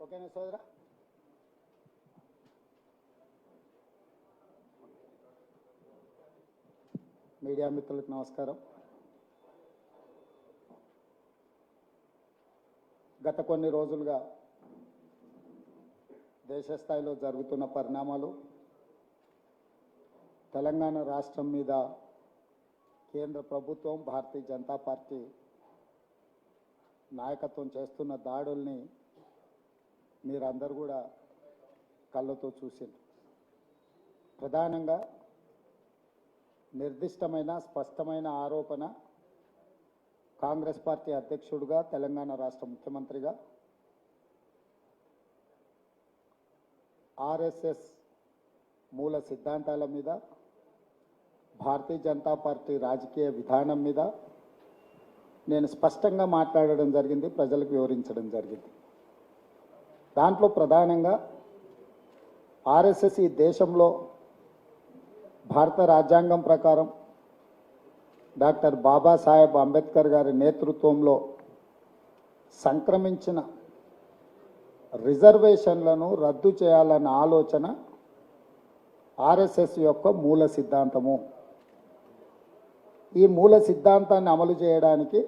ఓకేనా సోదరా? మీడియా మిత్రులకు నమస్కారం. గత కొన్ని రోజులుగా దేశ స్థాయిలో జరుగుతున్న పరిణామాలు, తెలంగాణ రాష్ట్రం మీద కేంద్ర ప్రభుత్వం, భారతీయ జనతా పార్టీ నాయకత్వం చేస్తున్న దాడుల్ని మీరందరూ కూడా కళ్ళతో చూసిండ్రు. ప్రధానంగా నిర్దిష్టమైన స్పష్టమైన ఆరోపణ, కాంగ్రెస్ పార్టీ అధ్యక్షుడిగా, తెలంగాణ రాష్ట్ర ముఖ్యమంత్రిగా ఆర్ఎస్ఎస్ మూల సిద్ధాంతాల మీద, భారతీయ జనతా పార్టీ రాజకీయ విధానం మీద నేను స్పష్టంగా మాట్లాడడం జరిగింది, ప్రజలకు వివరించడం జరిగింది. దాంట్లో ప్రధానంగా ఆర్ఎస్ఎస్ ఈ దేశంలో భారత రాజ్యాంగం ప్రకారం డాక్టర్ బాబాసాహెబ్ అంబేద్కర్ గారి నేతృత్వంలో సంక్రమించిన రిజర్వేషన్లను రద్దు చేయాలన్న ఆలోచన ఆర్ఎస్ఎస్ యొక్క మూల సిద్ధాంతము. ఈ మూల సిద్ధాంతాన్ని అమలు చేయడానికి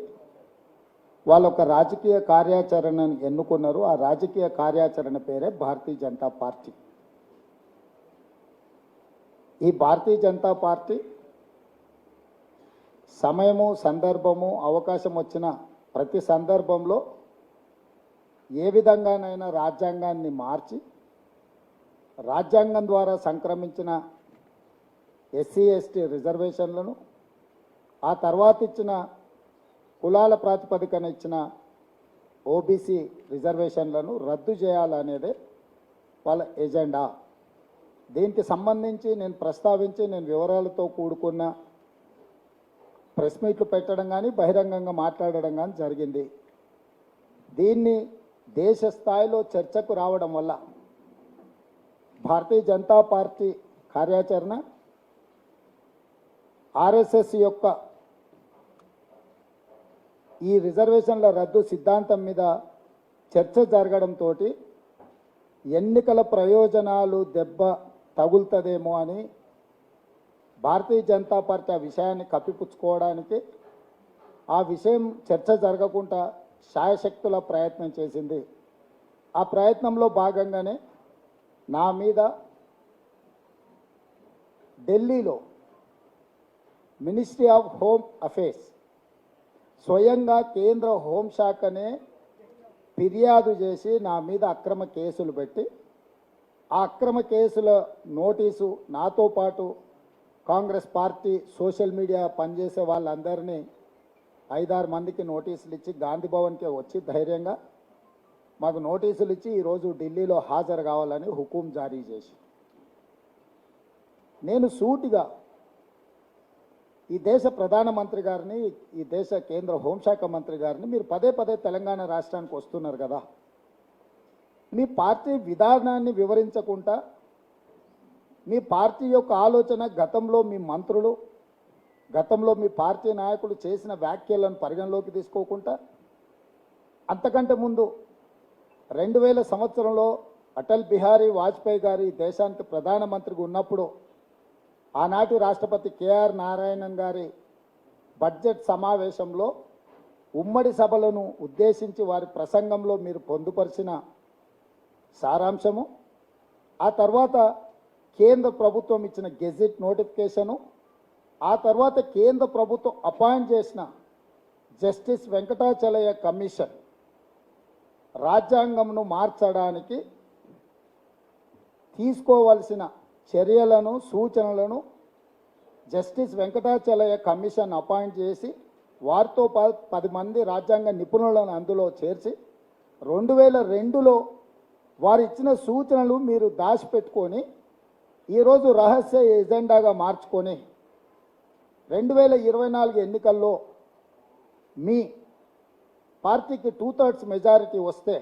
వాళ్ళు ఒక రాజకీయ కార్యాచరణను ఎన్నుకున్నారు. ఆ రాజకీయ కార్యాచరణ పేరే భారతీయ జనతా పార్టీ. ఈ భారతీయ జనతా పార్టీ సమయము, సందర్భము, అవకాశం వచ్చిన ప్రతి సందర్భంలో ఏ విధంగానైనా రాజ్యాంగాన్ని మార్చి, రాజ్యాంగం ద్వారా సంక్రమించిన ఎస్సీ ఎస్టీ రిజర్వేషన్లను, ఆ తర్వాత ఇచ్చిన కులాల ప్రాతిపదికన ఇచ్చిన ఓబీసీ రిజర్వేషన్లను రద్దు చేయాలనేదే వాళ్ళ ఎజెండా. దీనికి సంబంధించి నేను ప్రస్తావించి నేను వివరాలతో కూడుకున్న ప్రెస్ మీట్లు పెట్టడం కానీ, బహిరంగంగా మాట్లాడడం కానీ జరిగింది. దీన్ని దేశ స్థాయిలో చర్చకు రావడం వల్ల భారతీయ జనతా పార్టీ కార్యాచరణ, ఆర్ఎస్ఎస్ యొక్క ఈ రిజర్వేషన్ల రద్దు సిద్ధాంతం మీద చర్చ జరగడంతో ఎన్నికల ప్రయోజనాలు దెబ్బ తగులుతుందేమో అని భారతీయ జనతా పార్టీ ఆ విషయాన్ని కప్పిపుచ్చుకోవడానికి, ఆ విషయం చర్చ జరగకుండా శాయశక్తుల ప్రయత్నం చేసింది. ఆ ప్రయత్నంలో భాగంగానే నా మీద ఢిల్లీలో మినిస్ట్రీ ఆఫ్ హోమ్ అఫేర్స్ స్వయంగా కేంద్ర హోంశాఖనే ఫిర్యాదు చేసి నా మీద అక్రమ కేసులు పెట్టి, ఆ అక్రమ కేసుల నోటీసు నాతో పాటు కాంగ్రెస్ పార్టీ సోషల్ మీడియా పనిచేసే వాళ్ళందరినీ 5-6 మందికి నోటీసులు ఇచ్చి గాంధీ భవన్కే వచ్చి ధైర్యంగా మాకు నోటీసులు ఇచ్చి ఈరోజు ఢిల్లీలో హాజరు కావాలని హుకుం జారీ చేసి, నేను సూటిగా ఈ దేశ ప్రధానమంత్రి గారిని, ఈ దేశ కేంద్ర హోంశాఖ మంత్రి గారిని, మీరు పదే పదే తెలంగాణ రాష్ట్రానికి వస్తున్నారు కదా, మీ పార్టీ విధానాన్ని వివరించకుండా, మీ పార్టీ యొక్క ఆలోచన, గతంలో మీ మంత్రులు, గతంలో మీ పార్టీ నాయకులు చేసిన వ్యాఖ్యలను పరిగణలోకి తీసుకోకుండా, అంతకంటే ముందు 2000 సంవత్సరంలో అటల్ బిహారీ వాజ్పేయి గారు ఈ దేశానికి ప్రధానమంత్రిగా ఉన్నప్పుడు ఆనాటి రాష్ట్రపతి కేఆర్ నారాయణన్ గారి బడ్జెట్ సమావేశంలో ఉమ్మడి సభలను ఉద్దేశించి వారి ప్రసంగంలో మీరు పొందుపరిచిన సారాంశము, ఆ తర్వాత కేంద్ర ప్రభుత్వం ఇచ్చిన గెజిట్ నోటిఫికేషను, ఆ తర్వాత కేంద్ర ప్రభుత్వం అపాయింట్ చేసిన జస్టిస్ వెంకటాచలయ్య కమిషన్ రాజ్యాంగంను మార్చడానికి తీసుకోవాల్సిన చర్యలను, సూచనలను జస్టిస్ వెంకటాచలయ్య కమిషన్ అపాయింట్ చేసి వారితో 10 మంది రాజ్యాంగ నిపుణులను అందులో చేర్చి 2002లో వారు ఇచ్చిన సూచనలు మీరు దాచిపెట్టుకొని ఈరోజు రహస్య ఎజెండాగా మార్చుకొని 2024 ఎన్నికల్లో మీ పార్టీకి 2/3 మెజారిటీ వస్తే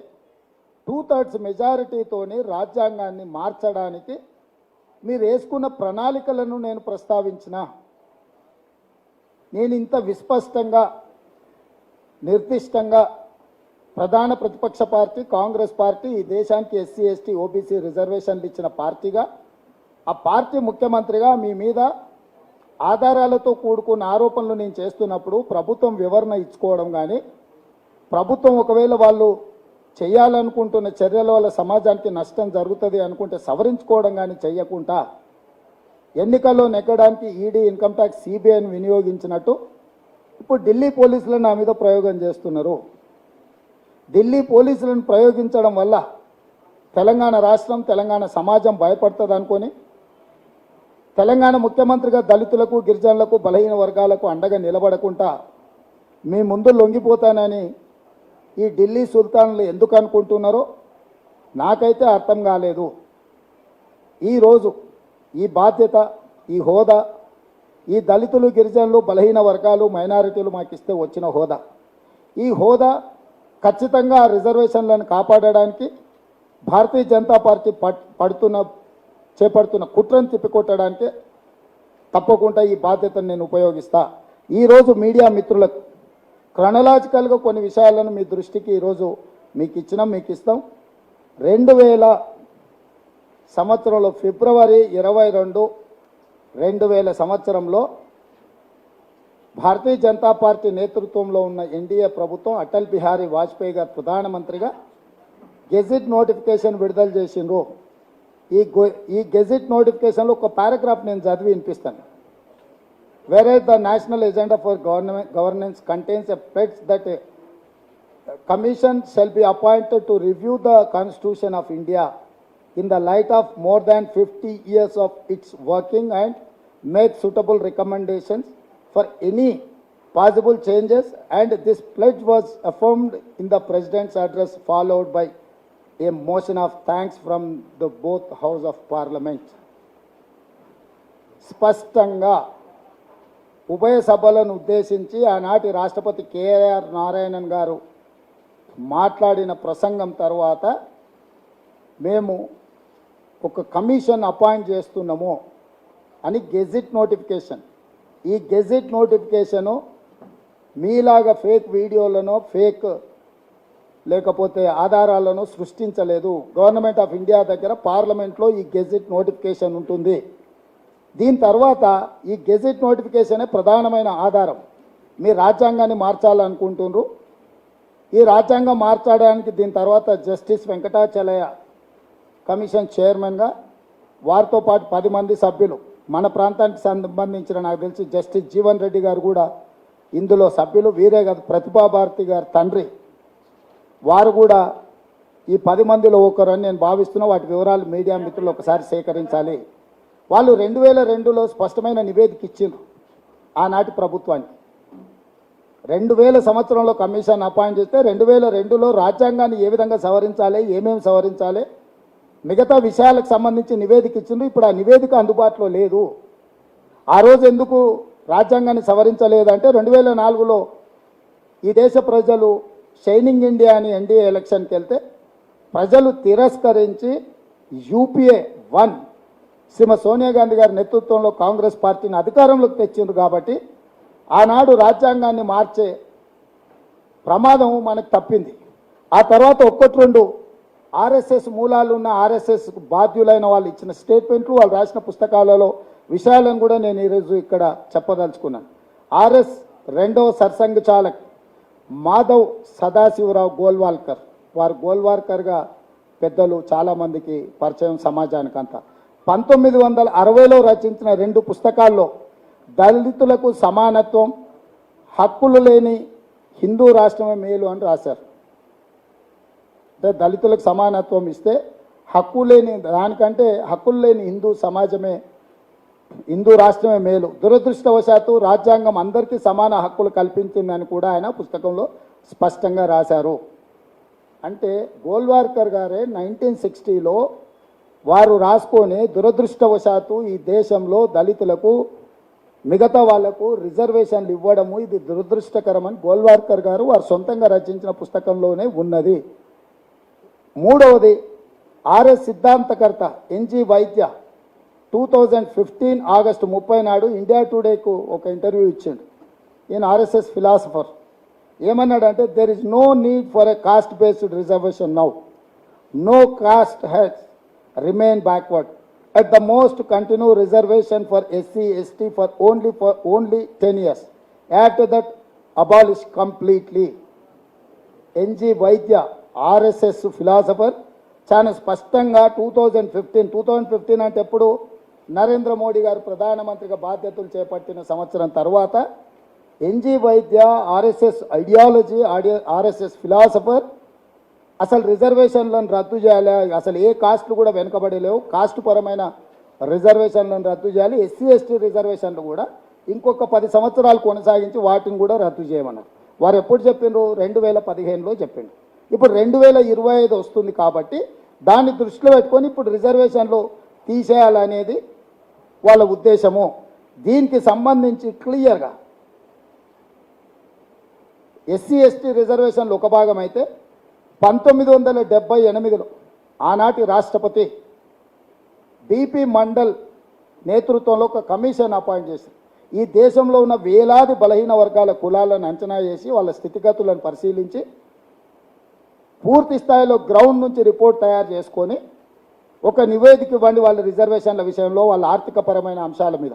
2/3 మెజారిటీతోని రాజ్యాంగాన్ని మార్చడానికి మీరు వేసుకున్న ప్రణాళికలను నేను ప్రస్తావించిన, నేను ఇంత విస్పష్టంగా నిర్దిష్టంగా ప్రధాన ప్రతిపక్ష పార్టీ కాంగ్రెస్ పార్టీ ఈ దేశానికి ఎస్సీ ఎస్టీ ఓబీసీ రిజర్వేషన్లు ఇచ్చిన పార్టీగా ఆ పార్టీ ముఖ్యమంత్రిగా మీ మీద ఆధారాలతో కూడుకున్న ఆరోపణలు నేను చేస్తున్నప్పుడు ప్రభుత్వం వివరణ ఇచ్చుకోవడం కానీ ప్రభుత్వం ఒకవేళ వాళ్ళు చేయాలనుకుంటున్న చర్యల వల్ల సమాజానికి నష్టం జరుగుతుంది అనుకుంటే సవరించుకోవడం కానీ చేయకుండా ఎన్నికల్లో నెగ్గడానికి ఈడీ ఇన్కమ్ ట్యాక్స్ సిబిఐని వినియోగించినట్టు ఇప్పుడు ఢిల్లీ పోలీసులను నా మీద ప్రయోగం చేస్తున్నారు. ఢిల్లీ పోలీసులను ప్రయోగించడం వల్ల తెలంగాణ రాష్ట్రం తెలంగాణ సమాజం భయపడుతుంది అనుకొని తెలంగాణ ముఖ్యమంత్రిగా దళితులకు గిరిజనులకు బలహీన వర్గాలకు అండగా నిలబడకుండా మీ ముందు లొంగిపోతానని ఈ ఢిల్లీ సుల్తాన్లు ఎందుకు అనుకుంటున్నారో నాకైతే అర్థం కాలేదు. ఈరోజు ఈ బాధ్యత ఈ హోదా ఈ దళితులు గిరిజనులు బలహీన వర్గాలు మైనారిటీలు మాకు ఇస్తే వచ్చిన హోదా ఈ హోదా ఖచ్చితంగా రిజర్వేషన్లను కాపాడడానికి భారతీయ జనతా పార్టీ చేపడుతున్న కుట్రను తిప్పికొట్టడానికి తప్పకుండా ఈ బాధ్యతను నేను ఉపయోగిస్తా. ఈరోజు మీడియా మిత్రులకు క్రొనలాజికల్గా కొన్ని విషయాలను మీ దృష్టికి ఈరోజు మీకు ఇస్తాం. 2000 సంవత్సరంలో ఫిబ్రవరి 22, 2000 సంవత్సరంలో భారతీయ జనతా పార్టీ నేతృత్వంలో ఉన్న ఎన్డీఏ ప్రభుత్వం అటల్ బిహారీ వాజ్పేయి గారు ప్రధానమంత్రిగా గెజిట్ నోటిఫికేషన్ విడుదల చేసిండ్రు. ఈ గెజిట్ నోటిఫికేషన్లో ఒక పారాగ్రాఫ్ నేను చదివి వినిపిస్తాను. Whereas the national agenda for governance contains a pledge that a commission shall be appointed to review the Constitution of India in the light of more than 50 years of its working and make suitable recommendations for any possible changes, and this pledge was affirmed in the President's address followed by a motion of thanks from the both House of Parliament. స్పష్టంగా ఉభయ సభలను ఉద్దేశించి ఆనాటి రాష్ట్రపతి KR Narayanan గారు మాట్లాడిన ప్రసంగం తర్వాత మేము ఒక కమిషన్ అపాయింట్ చేస్తున్నాము అని గెజిట్ నోటిఫికేషన్. ఈ గెజిట్ నోటిఫికేషను మీలాగా ఫేక్ వీడియోలను ఫేక్ లేకపోతే ఆధారాలను సృష్టించలేదు. గవర్నమెంట్ ఆఫ్ ఇండియా దగ్గర పార్లమెంట్లో ఈ గెజిట్ నోటిఫికేషన్ ఉంటుంది. దీని తర్వాత ఈ గెజిట్ నోటిఫికేషనే ప్రధానమైన ఆధారం. మీ రాజ్యాంగాన్ని మార్చాలనుకుంటున్నారు. ఈ రాజ్యాంగం మార్చడానికి దీని తర్వాత జస్టిస్ వెంకటాచలయ కమిషన్ చైర్మన్గా వారితో పాటు 10 మంది సభ్యులు మన ప్రాంతానికి సంబంధించిన నాకు తెలిసి జస్టిస్ జీవన్ రెడ్డి గారు కూడా ఇందులో సభ్యులు. వీరే కాదు ప్రతిభా భారతి గారి తండ్రి వారు కూడా ఈ 10 మందిలో ఒకరని నేను భావిస్తున్నా. వాటి వివరాలు మీడియా మిత్రులు ఒకసారి సేకరించాలి. వాళ్ళు 2002లో స్పష్టమైన నివేదిక ఇచ్చిండ్రు ఆనాటి ప్రభుత్వానికి. 2000 సంవత్సరంలో కమిషన్ అపాయింట్ చేస్తే 2002లో రాజ్యాంగాన్ని ఏ విధంగా సవరించాలి, ఏమేమి సవరించాలి, మిగతా విషయాలకు సంబంధించి నివేదిక ఇచ్చిండ్రు. ఇప్పుడు ఆ నివేదిక అందుబాటులో లేదు. ఆ రోజు ఎందుకు రాజ్యాంగాన్ని సవరించలేదంటే 2004లో ఈ దేశ ప్రజలు షైనింగ్ ఇండియా అని ఎన్డీఏ ఎలక్షన్కి వెళ్తే ప్రజలు తిరస్కరించి యూపీఏ 1 శ్రీమతి సోనియా గాంధీ గారి నేతృత్వంలో కాంగ్రెస్ పార్టీని అధికారంలోకి తెచ్చిండ్రు. కాబట్టి ఆనాడు రాజ్యాంగాన్ని మార్చే ప్రమాదం మనకు తప్పింది. ఆ తర్వాత 1-2 ఆర్ఎస్ఎస్ మూలాలు ఉన్న ఆర్ఎస్ఎస్ బాధ్యులైన వాళ్ళు ఇచ్చిన స్టేట్మెంట్లు వాళ్ళు రాసిన పుస్తకాలలో విషయాలను కూడా నేను ఈరోజు ఇక్కడ చెప్పదలుచుకున్నాను. ఆర్ఎస్ 2వ సర్సంఘచాలక్ మాధవ్ సదాశివరావు గోల్వాల్కర్, వారు గోల్వాల్కర్గా పెద్దలు చాలామందికి పరిచయం సమాజానికంతా. 1960లో రచించిన 2 పుస్తకాల్లో దళితులకు సమానత్వం, హక్కులు లేని హిందూ రాష్ట్రమే మేలు అని రాశారు. అంటే దళితులకు సమానత్వం ఇస్తే హక్కు లేని దానికంటే హక్కులు లేని హిందూ రాష్ట్రమే మేలు. దురదృష్టవశాత్తు రాజ్యాంగం అందరికీ సమాన హక్కులు కల్పించిందని కూడా ఆయన పుస్తకంలో స్పష్టంగా రాశారు. అంటే గోల్వాల్కర్ గారే 1960లో వారు రాసుకొని దురదృష్టవశాత్తు ఈ దేశంలో దళితులకు మిగతా వాళ్లకు రిజర్వేషన్లు ఇవ్వడము ఇది దురదృష్టకరమని గోల్వాల్కర్ గారు వారు సొంతంగా రచించిన పుస్తకంలోనే ఉన్నది. 3వది ఆర్ఎస్ సిద్ధాంతకర్త ఎన్జి వైద్య 2015 ఆగస్టు 30 నాడు ఇండియా టుడేకు ఒక ఇంటర్వ్యూ ఇచ్చిండు. ఈయన ఆర్ఎస్ఎస్ ఫిలాసఫర్. ఏమన్నాడంటే there is no need for a caste based reservation now, no caste has remain backward, at the most continue reservation for SC, ST for only 10 years. After that, abolish completely. NG Vaidya, RSS philosopher, చాలా స్పష్టంగా 2015 అంటే ఎప్పుడు నరేంద్ర మోడీ గారు ప్రధానమంత్రిగా బాధ్యతలు చేపట్టిన సంవత్సరం తర్వాత ఎన్జీ వైద్య RSS ఐడియాలజీ, RSS ఫిలాసఫర్ అసలు రిజర్వేషన్లను రద్దు చేయాలి, అసలు ఏ కాస్ట్లు కూడా వెనుకబడలేవు, కాస్ట్ పరమైన రిజర్వేషన్లను రద్దు చేయాలి, SC, ST రిజర్వేషన్లు కూడా ఇంకొక 10 సంవత్సరాలు కొనసాగించి వాటిని కూడా రద్దు చేయమన్నారు. వారు ఎప్పుడు చెప్పిండ్రు? 2015లో చెప్పిండ్రు. ఇప్పుడు 2025 వస్తుంది కాబట్టి దాన్ని దృష్టిలో పెట్టుకొని ఇప్పుడు రిజర్వేషన్లు తీసేయాలనేది వాళ్ళ ఉద్దేశము. దీనికి సంబంధించి క్లియర్గా SC, ST రిజర్వేషన్లు ఒక భాగం అయితే 1978లో ఆనాటి రాష్ట్రపతి బిపి మండల్ నేతృత్వంలో ఒక కమిషన్ అపాయింట్ చేశారు. ఈ దేశంలో ఉన్న వేలాది బలహీన వర్గాల కులాలను అంచనా చేసి వాళ్ళ స్థితిగతులను పరిశీలించి పూర్తి స్థాయిలో గ్రౌండ్ నుంచి రిపోర్ట్ తయారు చేసుకొని ఒక నివేదిక ఇవ్వండి వాళ్ళ రిజర్వేషన్ల విషయంలో, వాళ్ళ ఆర్థికపరమైన అంశాల మీద.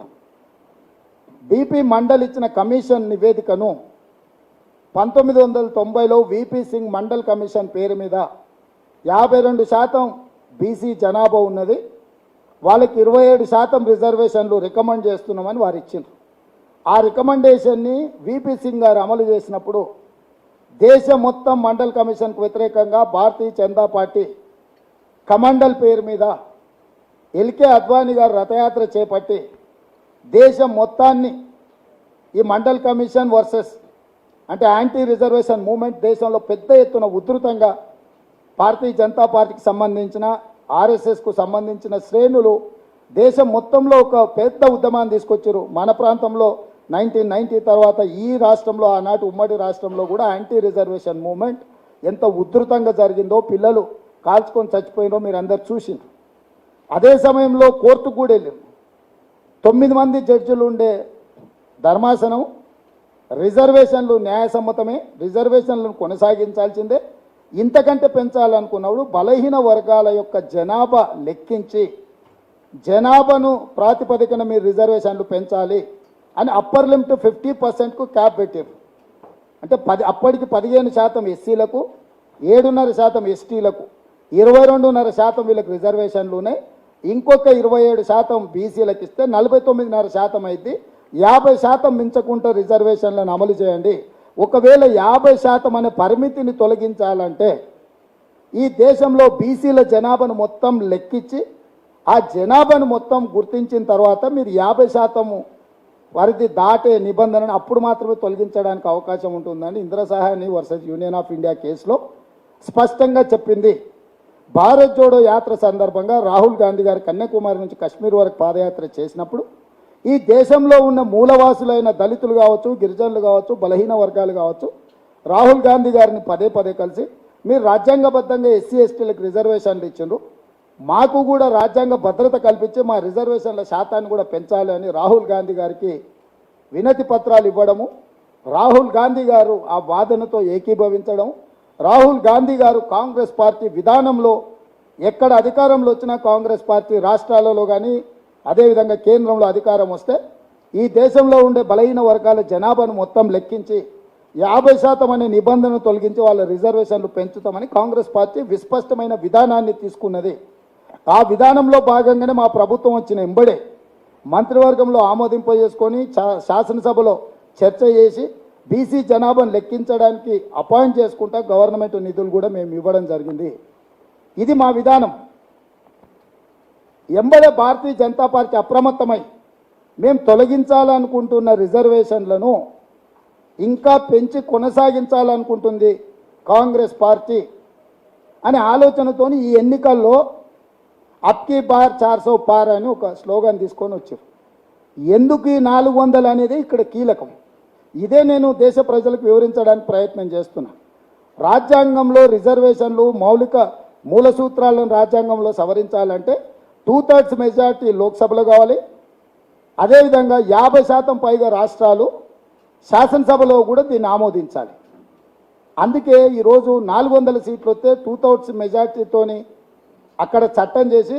బిపి మండల్ ఇచ్చిన కమిషన్ నివేదికను 1990లో విపి సింగ్ మండల్ కమిషన్ పేరు మీద 52% బీసీ జనాభా ఉన్నది, వాళ్ళకి 27% రిజర్వేషన్లు రికమెండ్ చేస్తున్నామని వారు ఇచ్చిండ్రు. ఆ రికమెండేషన్ని విపి సింగ్ గారు అమలు చేసినప్పుడు దేశం మొత్తం మండల్ కమిషన్కు వ్యతిరేకంగా భారతీయ జనతా పార్టీ కమండల్ పేరు మీద ఎల్కే అద్వానీ గారు రథయాత్ర చేపట్టి దేశం మొత్తాన్ని ఈ మండల్ కమిషన్ వర్సెస్ అంటే యాంటీ రిజర్వేషన్ మూవ్మెంట్ దేశంలో పెద్ద ఎత్తున ఉధృతంగా భారతీయ జనతా పార్టీకి సంబంధించిన RSSకు సంబంధించిన శ్రేణులు దేశం మొత్తంలో ఒక పెద్ద ఉద్యమాన్ని తీసుకొచ్చారు. మన ప్రాంతంలో 1990 తర్వాత ఈ రాష్ట్రంలో, ఆనాటి ఉమ్మడి రాష్ట్రంలో కూడా యాంటీ రిజర్వేషన్ మూవ్మెంట్ ఎంత ఉధృతంగా జరిగిందో, పిల్లలు కాల్చుకొని చచ్చిపోయినో మీరు అందరు చూసిండ్రు. అదే సమయంలో కోర్టుకు కూడా వెళ్ళారు. 9 మంది జడ్జిలు ఉండే ధర్మాసనం రిజర్వేషన్లు న్యాయసమ్మతమే, రిజర్వేషన్లను కొనసాగించాల్సిందే, ఇంతకంటే పెంచాలనుకున్నప్పుడు బలహీన వర్గాల యొక్క జనాభా లెక్కించి జనాభాను ప్రాతిపదికన మీరు రిజర్వేషన్లు పెంచాలి అని అప్పర్ లిమిట్ 50%కు క్యాప్ పెట్టారు. అంటే అప్పటికి 15% ఎస్సీలకు, 7.5% ఎస్టీలకు, 22.5% వీళ్ళకి రిజర్వేషన్లు ఉన్నాయి. ఇంకొక 27% బీసీలకు ఇస్తే 49.5% అయింది. 50% మించకుండా రిజర్వేషన్లను అమలు చేయండి. ఒకవేళ 50% అనే పరిమితిని తొలగించాలంటే ఈ దేశంలో బీసీల జనాభాను మొత్తం లెక్కించి ఆ జనాభాను మొత్తం గుర్తించిన తర్వాత మీరు 50% పరిధి దాటే నిబంధనను అప్పుడు మాత్రమే తొలగించడానికి అవకాశం ఉంటుందని Indira Sawhney versus Union of India కేసులో స్పష్టంగా చెప్పింది. భారత్ జోడో యాత్ర సందర్భంగా రాహుల్ గాంధీ గారు కన్యాకుమారి నుంచి కాశ్మీర్ వరకు పాదయాత్ర చేసినప్పుడు ఈ దేశంలో ఉన్న మూలవాసులైన దళితులు కావచ్చు, గిరిజనులు కావచ్చు, బలహీన వర్గాలు కావచ్చు, రాహుల్ గాంధీ గారిని పదే కలిసి మీరు రాజ్యాంగబద్ధంగా SC, STలకు రిజర్వేషన్లు ఇచ్చిండ్రు, మాకు కూడా రాజ్యాంగ భద్రత కల్పించి మా రిజర్వేషన్ల శాతాన్ని కూడా పెంచాలి అని రాహుల్ గాంధీ గారికి వినతి పత్రాలు ఇవ్వడము, రాహుల్ గాంధీ గారు ఆ వాదనతో ఏకీభవించడం, రాహుల్ గాంధీ గారు కాంగ్రెస్ పార్టీ విధానంలో ఎక్కడ అధికారంలో వచ్చినా కాంగ్రెస్ పార్టీ రాష్ట్రాలలో కానీ అదేవిధంగా కేంద్రంలో అధికారం వస్తే ఈ దేశంలో ఉండే బలహీన వర్గాల జనాభాను మొత్తం లెక్కించి 50% అనే నిబంధనను తొలగించి వాళ్ళ రిజర్వేషన్లు పెంచుతామని కాంగ్రెస్ పార్టీ విస్పష్టమైన విధానాన్ని తీసుకున్నది. ఆ విధానంలో భాగంగానే మా ప్రభుత్వం వచ్చిన ఎంబడే మంత్రివర్గంలో ఆమోదింపజేసుకొని శాసనసభలో చర్చ చేసి బీసీ జనాభాను లెక్కించడానికి అపాయింట్ చేసుకుంటా గవర్నమెంట్ నిధులు కూడా మేము ఇవ్వడం జరిగింది. ఇది మా విధానం. ఎంబడే భారతీయ జనతా పార్టీ అప్రమత్తమై మేము తొలగించాలనుకుంటున్న రిజర్వేషన్లను ఇంకా పెంచి కొనసాగించాలనుకుంటుంది కాంగ్రెస్ పార్టీ అనే ఆలోచనతోని ఈ ఎన్నికల్లో అప్కీ బార్ 400 పార్ అని ఒక స్లోగన్ తీసుకొని వచ్చారు. ఎందుకు ఈ 400 అనేది ఇక్కడ కీలకం. ఇదే నేను దేశ ప్రజలకు వివరించడానికి ప్రయత్నం చేస్తున్నా. రాజ్యాంగంలో రిజర్వేషన్లు మౌలిక మూల సూత్రాలను రాజ్యాంగంలో సవరించాలంటే 2/3 మెజార్టీ లోక్సభలో కావాలి. అదేవిధంగా 50% పైగా రాష్ట్రాలు శాసనసభలో కూడా దీన్ని ఆమోదించాలి. అందుకే ఈరోజు 400 సీట్లు వస్తే 2/3 మెజార్టీతోని అక్కడ చట్టం చేసి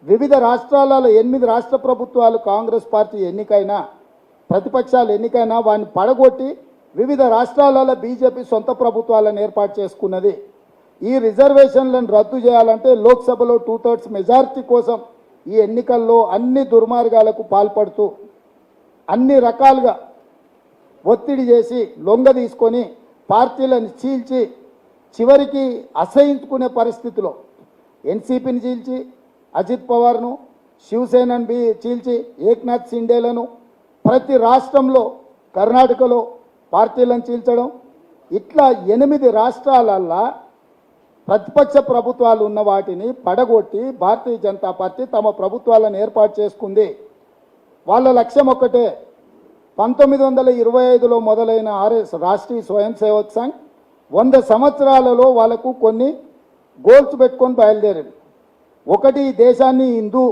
వివిధ రాష్ట్రాలలో 8 రాష్ట్ర ప్రభుత్వాలు కాంగ్రెస్ పార్టీ ఎన్నికైనా ప్రతిపక్షాలు ఎన్నికైనా వాడిని పడగొట్టి వివిధ రాష్ట్రాలలో బీజేపీ సొంత ప్రభుత్వాలను ఏర్పాటు చేసుకున్నది. ఈ రిజర్వేషన్లను రద్దు చేయాలంటే లోక్సభలో 2/3 మెజారిటీ కోసం ఈ ఎన్నికల్లో అన్ని దుర్మార్గాలకు పాల్పడుతూ అన్ని రకాలుగా ఒత్తిడి చేసి లొంగ తీసుకొని పార్టీలను చీల్చి చివరికి అసహించుకునే పరిస్థితిలో ఎన్సీపీని చీల్చి అజిత్ పవార్ను శివసేనని చీల్చి ఏక్నాథ్ సిండేలను ప్రతి రాష్ట్రంలో కర్ణాటకలో పార్టీలను చీల్చడం ఇట్లా 8 రాష్ట్రాలల్లో ప్రతిపక్ష ప్రభుత్వాలు ఉన్న వాటిని పడగొట్టి భారతీయ జనతా పార్టీ తమ ప్రభుత్వాలను ఏర్పాటు చేసుకుంది. వాళ్ళ లక్ష్యం ఒక్కటే, 1925లో మొదలైన రాష్ట్రీయ స్వయం సేవక్ సంఘ్ 100 సంవత్సరాలలో వాళ్ళకు కొన్ని గోల్స్ పెట్టుకొని బయలుదేరింది. ఒకటి, దేశాన్ని హిందూ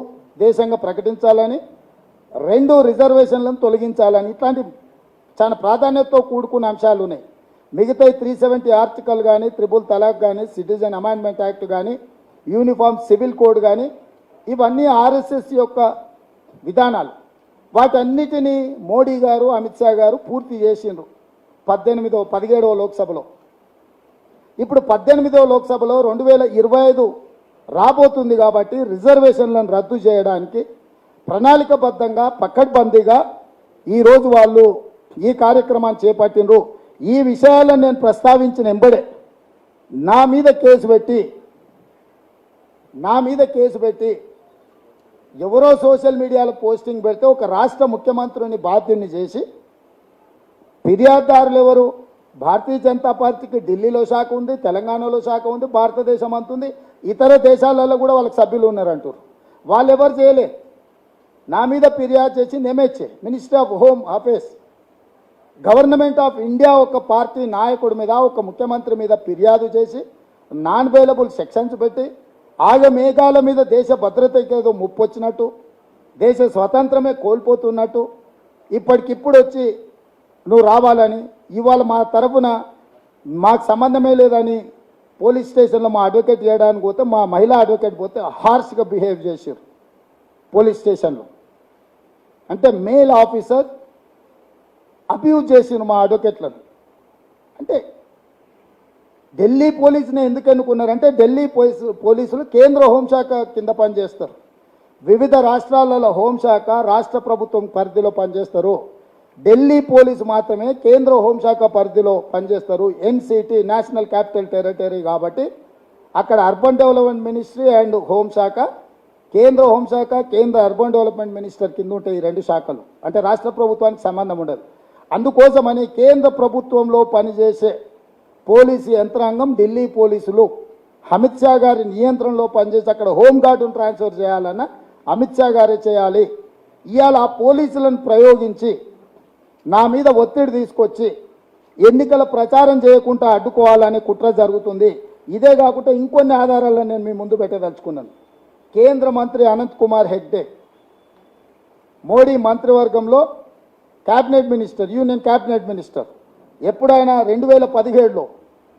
దేశంగా ప్రకటించాలని, 2 రిజర్వేషన్లను తొలగించాలని. ఇట్లాంటి చాలా ప్రాధాన్యతతో కూడుకున్న అంశాలు ఉన్నాయి. మిగతా 370 ఆర్టికల్ కానీ, ట్రిపుల్ తలాక్ కానీ, సిటిజన్ అమెండ్మెంట్ యాక్ట్ కానీ, యూనిఫామ్ సివిల్ కోడ్ కానీ, ఇవన్నీ ఆర్ఎస్ఎస్ యొక్క విధానాలు. వాటన్నిటినీ మోడీ గారు అమిత్ షా గారు పూర్తి చేసిండ్రు 17వ లోక్సభలో. ఇప్పుడు 18వ లోక్సభలో 2025 రాబోతుంది కాబట్టి రిజర్వేషన్లను రద్దు చేయడానికి ప్రణాళికబద్ధంగా పకడ్బందీగా ఈరోజు వాళ్ళు ఈ కార్యక్రమాన్ని చేపట్టినరు. ఈ విషయాలను నేను ప్రస్తావించిన ఎంబడే నా మీద కేసు పెట్టి ఎవరో సోషల్ మీడియాలో పోస్టింగ్ పెడితే ఒక రాష్ట్ర ముఖ్యమంత్రిని బాధ్యుని చేసి, ఫిర్యాదుదారులు ఎవరు? భారతీయ జనతా పార్టీకి ఢిల్లీలో శాఖ ఉంది, తెలంగాణలో శాఖ ఉంది, భారతదేశం అంతుంది, ఇతర దేశాలలో కూడా వాళ్ళకి సభ్యులు ఉన్నారంటారు. వాళ్ళు ఎవరు చేయలే. నా మీద ఫిర్యాదు చేసి నేమేచ్చే minister of home office, government of India ఒక పార్టీ నాయకుడి మీద, ఒక ముఖ్యమంత్రి మీద ఫిర్యాదు చేసి నాన్ అవైలబుల్ సెక్షన్స్ పెట్టి ఆగమేఘాల మీద దేశ భద్రతకి ఏదో ముప్పు వచ్చినట్టు, దేశ స్వతంత్రమే కోల్పోతున్నట్టు ఇప్పటికిప్పుడు వచ్చి నువ్వు రావాలని, ఇవాళ మా తరఫున మాకు సంబంధమే లేదని పోలీస్ స్టేషన్లో మా అడ్వకేట్ చేయడానికి పోతే, మా మహిళా అడ్వకేట్ పోతే హార్ష్గా బిహేవ్ చేశారు పోలీస్ స్టేషన్లో. అంటే మేల్ ఆఫీసర్ అబ్యూజ్ చేసిండు మా అడ్వకేట్లను. అంటే ఢిల్లీ పోలీసుని ఎందుకు ఎన్నుకున్నారంటే, ఢిల్లీ పోలీసులు కేంద్ర హోంశాఖ కింద పనిచేస్తారు. వివిధ రాష్ట్రాలలో హోంశాఖ రాష్ట్ర ప్రభుత్వం పరిధిలో పనిచేస్తారు. ఢిల్లీ పోలీసు మాత్రమే కేంద్ర హోంశాఖ పరిధిలో పనిచేస్తారు. ఎన్సిటి నేషనల్ క్యాపిటల్ టెరిటరీ కాబట్టి అక్కడ అర్బన్ డెవలప్మెంట్ మినిస్ట్రీ అండ్ హోంశాఖ, కేంద్ర హోంశాఖ కేంద్ర అర్బన్ డెవలప్మెంట్ మినిస్టర్ కింద ఉంటాయి ఈ 2 శాఖలు. అంటే రాష్ట్ర ప్రభుత్వానికి సంబంధం ఉండదు. అందుకోసమని కేంద్ర ప్రభుత్వంలో పనిచేసే పోలీసు యంత్రాంగం ఢిల్లీ పోలీసులు అమిత్ షా గారి నియంత్రణలో పనిచేసి అక్కడ హోంగార్డును ట్రాన్స్ఫర్ చేయాలన్నా అమిత్ షా గారే చేయాలి. ఇవాళ ఆ పోలీసులను ప్రయోగించి నా మీద ఒత్తిడి తీసుకొచ్చి ఎన్నికల ప్రచారం చేయకుండా అడ్డుకోవాలనే కుట్ర జరుగుతుంది. ఇదే కాకుండా ఇంకొన్ని ఆధారాలను నేను మీ ముందు పెట్టదలుచుకున్నాను. కేంద్ర మంత్రి అనంత్ కుమార్ హెగ్డే మోడీ మంత్రివర్గంలో cabinet minister, union cabinet minister. ఎప్పుడైనా 2017లో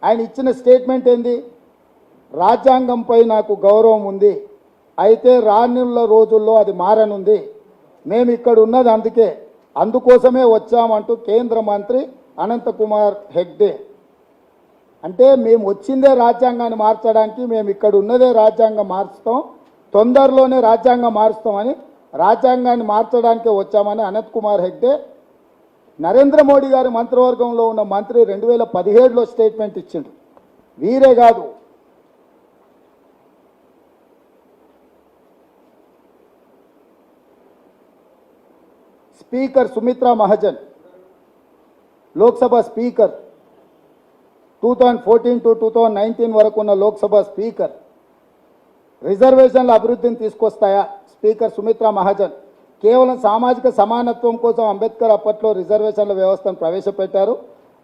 ఆయన ఇచ్చిన స్టేట్మెంట్ ఏంది? రాజ్యాంగంపై నాకు గౌరవం ఉంది, అయితే రానున్న రోజుల్లో అది మారనుంది, మేము ఇక్కడ ఉన్నది అందుకోసమే వచ్చామంటూ కేంద్ర మంత్రి అనంత్ కుమార్ హెగ్డే. అంటే మేము వచ్చిందే రాజ్యాంగాన్ని మార్చడానికి, మేము ఇక్కడ ఉన్నదే రాజ్యాంగం మార్చుతాం, తొందరలోనే రాజ్యాంగం మారుస్తామని, రాజ్యాంగాన్ని మార్చడానికే వచ్చామని అనంత్ కుమార్ హెగ్డే నరేంద్ర మోడీ గారి మంత్రివర్గంలో ఉన్న మంత్రి 2017లో స్టేట్మెంట్ ఇచ్చిండు. వీరే కాదు, speaker Sumitra Mahajan, Lok Sabha speaker 2014 to 2019 వరకు ఉన్న లోక్సభ స్పీకర్, రిజర్వేషన్ల అభివృద్ధిని తీసుకొస్తాయా? స్పీకర్ సుమిత్రా మహాజన్ కేవలం సామాజిక సమానత్వం కోసం అంబేద్కర్ అప్పట్లో రిజర్వేషన్ల వ్యవస్థను ప్రవేశపెట్టారు.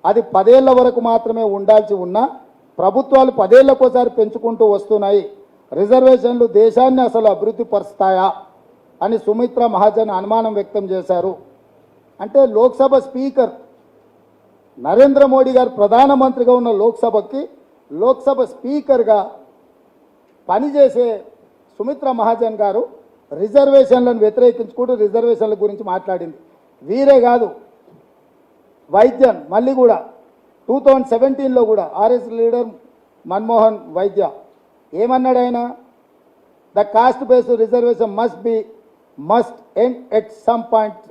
అది 10 ఏళ్ల వరకు మాత్రమే ఉండాల్సి ఉన్నా ప్రభుత్వాలు 10 ఏళ్లకోసారి పెంచుకుంటూ వస్తున్నాయి. రిజర్వేషన్లు దేశాన్ని అసలు అభివృద్ధి పరుస్తాయా అని సుమిత్రా మహాజన్ అనుమానం వ్యక్తం చేశారు. అంటే లోక్సభ స్పీకర్ నరేంద్ర మోడీ గారు ప్రధానమంత్రిగా ఉన్న లోక్సభ స్పీకర్గా పనిచేసే సుమిత్రా మహాజన్ గారు రిజర్వేషన్లను వ్యతిరేకించుకుంటూ రిజర్వేషన్ల గురించి మాట్లాడింది. వీరే కాదు, వైద్యన్ మళ్ళీ కూడా 2017లో కూడా ఆర్ఎస్ లీడర్ మన్మోహన్ వైద్య ఏమన్నాడు ఆయన? The cost based reservation must end at some point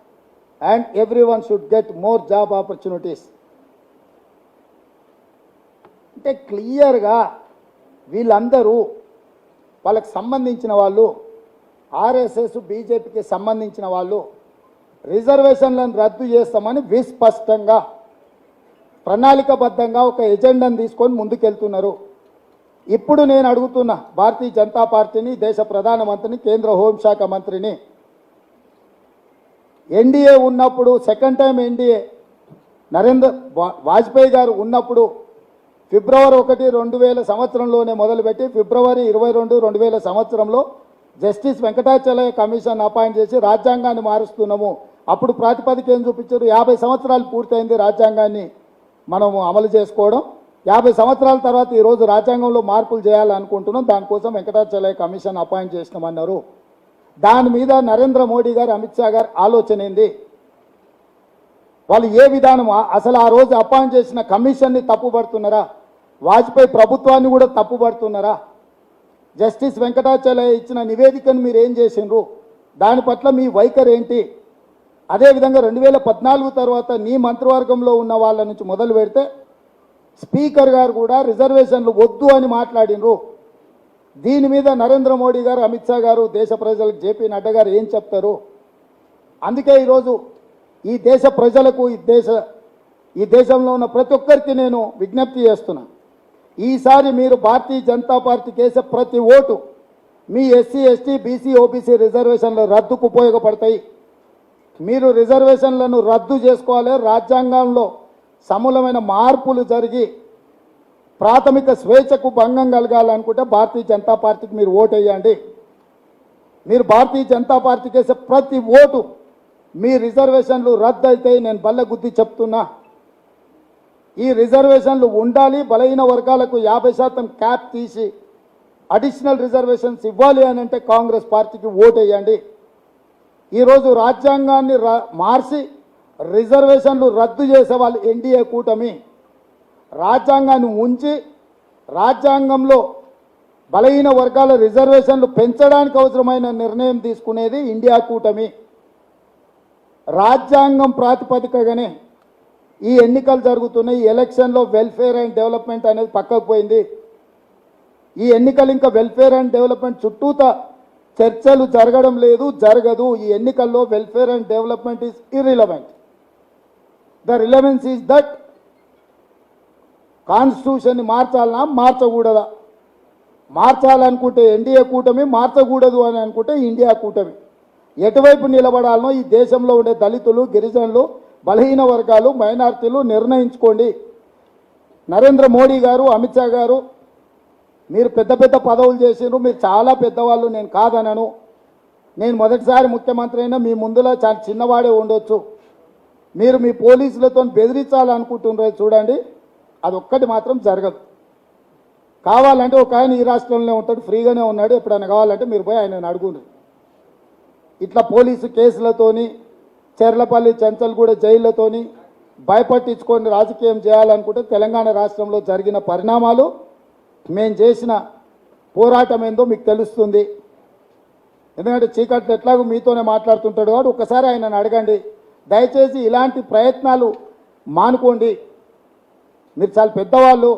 and everyone should get more job opportunities. అంటే క్లియర్గా వీళ్ళందరూ వాళ్ళకి సంబంధించిన వాళ్ళు, ఆర్ఎస్ఎస్ బీజేపీకి సంబంధించిన వాళ్ళు రిజర్వేషన్లను రద్దు చేస్తామని విస్పష్టంగా ప్రణాళికబద్ధంగా ఒక ఎజెండాను తీసుకొని ముందుకెళ్తున్నారు. ఇప్పుడు నేను అడుగుతున్నా భారతీయ జనతా పార్టీని, దేశ ప్రధానమంత్రిని, కేంద్ర హోంశాఖ మంత్రిని, ఎన్డీఏ ఉన్నప్పుడు సెకండ్ టైం ఎన్డీఏ వాజ్పేయి గారు ఉన్నప్పుడు ఫిబ్రవరి 1, 2000 సంవత్సరంలోనే మొదలుపెట్టి ఫిబ్రవరి 22, 2000 సంవత్సరంలో జస్టిస్ వెంకటాచలయ కమిషన్ అపాయింట్ చేసి రాజ్యాంగాన్ని మారుస్తున్నాము. అప్పుడు ప్రాతిపదిక ఏం చూపించారు? 50 సంవత్సరాలు పూర్తయింది రాజ్యాంగాన్ని మనము అమలు చేసుకోవడం. 50 సంవత్సరాల తర్వాత ఈరోజు రాజ్యాంగంలో మార్పులు చేయాలనుకుంటున్నాం, దానికోసం వెంకటాచలయ కమిషన్ అపాయింట్ చేసినామన్నారు. దాని మీద నరేంద్ర మోడీ గారు, అమిత్ షా గారు ఆలోచన ఏంది? వాళ్ళు ఏ విధానం అసలు ఆ రోజు అపాయింట్ చేసిన కమిషన్ని తప్పుపడుతున్నారా? వాజ్పేయి ప్రభుత్వాన్ని కూడా తప్పుపడుతున్నారా? జస్టిస్ వెంకటాచలయ ఇచ్చిన నివేదికను మీరు ఏం చేసిండ్రు? దాని పట్ల మీ వైఖరి ఏంటి? అదేవిధంగా 2014 తర్వాత నీ మంత్రివర్గంలో ఉన్న వాళ్ళ నుంచి మొదలు పెడితే స్పీకర్ గారు కూడా రిజర్వేషన్లు వద్దు అని మాట్లాడినరు. దీని మీద నరేంద్ర మోడీ గారు, అమిత్ షా గారు, దేశ ప్రజలకు జేపీ నడ్డా గారు ఏం చెప్తారు? అందుకే ఈరోజు ఈ దేశ ప్రజలకు, ఈ దేశంలో ఉన్న ప్రతి ఒక్కరికి నేను విజ్ఞప్తి చేస్తున్నా. ఈసారి మీరు భారతీయ జనతా పార్టీకి వేసే ప్రతి ఓటు మీ ఎస్సీ, ఎస్టీ, బీసీ, ఓబీసీ రిజర్వేషన్ల రద్దుకు ఉపయోగపడతాయి. మీరు రిజర్వేషన్లను రద్దు చేసుకోవాలి. రాజ్యాంగంలో సమూలమైన మార్పులు జరిగి ప్రాథమిక స్వేచ్ఛకు భంగం కలగాలనుకుంటే భారతీయ జనతా పార్టీకి మీరు ఓటు వేయండి. మీరు భారతీయ జనతా పార్టీకి వేసే ప్రతి ఓటు మీ రిజర్వేషన్లు రద్దు అయితే నేను బల్ల గుద్ది చెప్తున్నా, ఈ రిజర్వేషన్లు ఉండాలి. బలహీన వర్గాలకు 50% క్యాప్ తీసి అడిషనల్ రిజర్వేషన్స్ ఇవ్వాలి అని అంటే కాంగ్రెస్ పార్టీకి ఓటు వేయండి. ఈరోజు రాజ్యాంగాన్ని మార్చి రిజర్వేషన్లు రద్దు చేసే వాళ్ళు ఎన్డీఏ కూటమి. రాజ్యాంగాన్ని ఉంచి రాజ్యాంగంలో బలహీన వర్గాల రిజర్వేషన్లు పెంచడానికి అవసరమైన నిర్ణయం తీసుకునేది ఇండియా కూటమి. రాజ్యాంగం ప్రాతిపదికగానే ఈ ఎన్నికలు జరుగుతున్నాయి. ఈ ఎలక్షన్లో వెల్ఫేర్ అండ్ డెవలప్మెంట్ అనేది పక్కకు పోయింది. ఈ ఎన్నికలు ఇంకా వెల్ఫేర్ అండ్ డెవలప్మెంట్ చుట్టూత చర్చలు జరగడం లేదు, జరగదు. ఈ ఎన్నికల్లో welfare and development is irrelevant. The relevance is that కాన్స్టిట్యూషన్ని మార్చాలన్నా మార్చకూడదా? మార్చాలనుకుంటే ఎన్డీఏ కూటమి, మార్చకూడదు అని అనుకుంటే ఇండియా కూటమి. ఎటువైపు నిలబడాలనో ఈ దేశంలో ఉండే దళితులు, గిరిజనులు, బలహీన వర్గాలు, మైనారిటీలు నిర్ణయించుకోండి. నరేంద్ర మోడీ గారు, అమిత్ షా గారు, మీరు పెద్ద పెద్ద పదవులు చేసినారు, మీరు చాలా పెద్దవాళ్ళు, నేను కాదనను. నేను మొదటిసారి ముఖ్యమంత్రి అయినా మీ ముందులో చాలా చిన్నవాడే ఉండొచ్చు. మీరు మీ పోలీసులతో బెదిరించాలనుకుంటున్నారు చూడండి, అదొక్కటి మాత్రం జరగదు. కావాలంటే ఒక ఆయన ఈ రాష్ట్రంలో ఉంటాడు, ఫ్రీగానే ఉన్నాడు, ఎప్పుడైనా కావాలంటే మీరు పోయి ఆయన అడుగుండ్రు. ఇట్లా పోలీసు కేసులతోని, చెర్లపల్లి, చెంచల్గూడ జైళ్లతోని భయపట్టించుకొని రాజకీయం చేయాలనుకుంటే తెలంగాణ రాష్ట్రంలో జరిగిన పరిణామాలు, మేము చేసిన పోరాటం ఏందో మీకు తెలుస్తుంది. ఎందుకంటే చీకట్లు ఎట్లాగో మీతోనే మాట్లాడుతుంటాడు కాబట్టి ఒకసారి ఆయనను అడగండి. దయచేసి ఇలాంటి ప్రయత్నాలు మానుకోండి. మీరు చాలా పెద్దవాళ్ళు,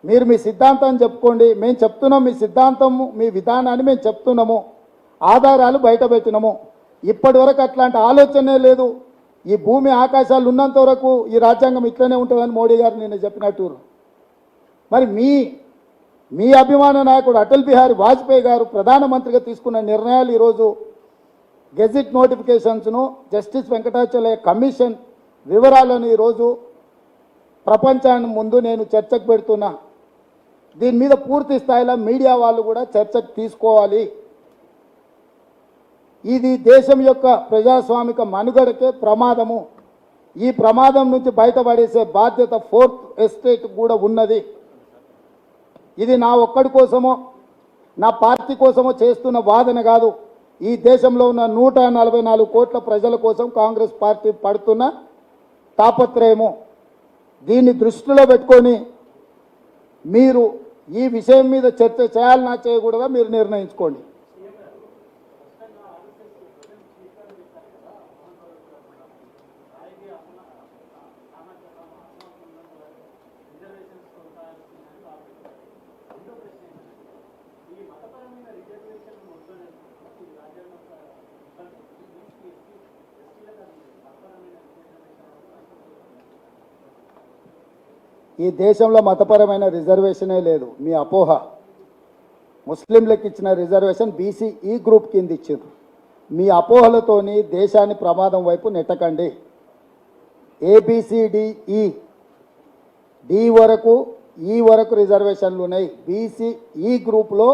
మీరు మీ సిద్ధాంతాన్ని చెప్పుకోండి. మేము చెప్తున్నాం మీ సిద్ధాంతము, మీ విధానాన్ని మేము చెప్తున్నాము, ఆధారాలు బయట పెట్టినాము. ఇప్పటి వరకు అట్లాంటి ఆలోచనే లేదు. ఈ భూమి ఆకాశాలు ఉన్నంత వరకు ఈ రాజ్యాంగం ఇట్లనే ఉంటుందని మోడీ గారు నిన్న చెప్పినట్టు. మరి మీ అభిమాన నాయకుడు అటల్ బిహారీ వాజ్పేయి గారు ప్రధానమంత్రిగా తీసుకున్న నిర్ణయాలు ఈరోజు గెజిట్ నోటిఫికేషన్స్ను, జస్టిస్ వెంకటాచలయ కమిషన్ వివరాలను ఈరోజు ప్రపంచాన్ని ముందు నేను చర్చకు పెడుతున్నా. దీని మీద పూర్తి స్థాయిలో మీడియా వాళ్ళు కూడా చర్చకు తీసుకోవాలి. ఇది దేశం యొక్క ప్రజాస్వామిక మనుగడకే ప్రమాదము. ఈ ప్రమాదం నుంచి బయటపడేసే బాధ్యత ఫోర్త్ ఎస్టేట్ కూడా ఉన్నది. ఇది నా ఒక్కడి కోసమో నా పార్టీ కోసమో చేస్తున్న వాదన కాదు. ఈ దేశంలో ఉన్న 144 కోట్ల ప్రజల కోసం కాంగ్రెస్ పార్టీ పడుతున్న తాపత్రయము. దీన్ని దృష్టిలో పెట్టుకొని మీరు ఈ విషయం మీద చర్చ చేయాలన్నా చేయకూడదా మీరు నిర్ణయించుకోండి. ఈ దేశంలో మతపరమైన రిజర్వేషనే లేదు. మీ అపోహ. ముస్లింలకు ఇచ్చిన రిజర్వేషన్ బీసీ ఈ గ్రూప్ కింద ఇచ్చిండ్రు. మీ అపోహలతోని దేశాన్ని ప్రమాదం వైపు నెట్టకండి. ఏబిసిడిఈ డి వరకు ఈ వరకు రిజర్వేషన్లు ఉన్నాయి. బీసీ ఈ గ్రూప్లో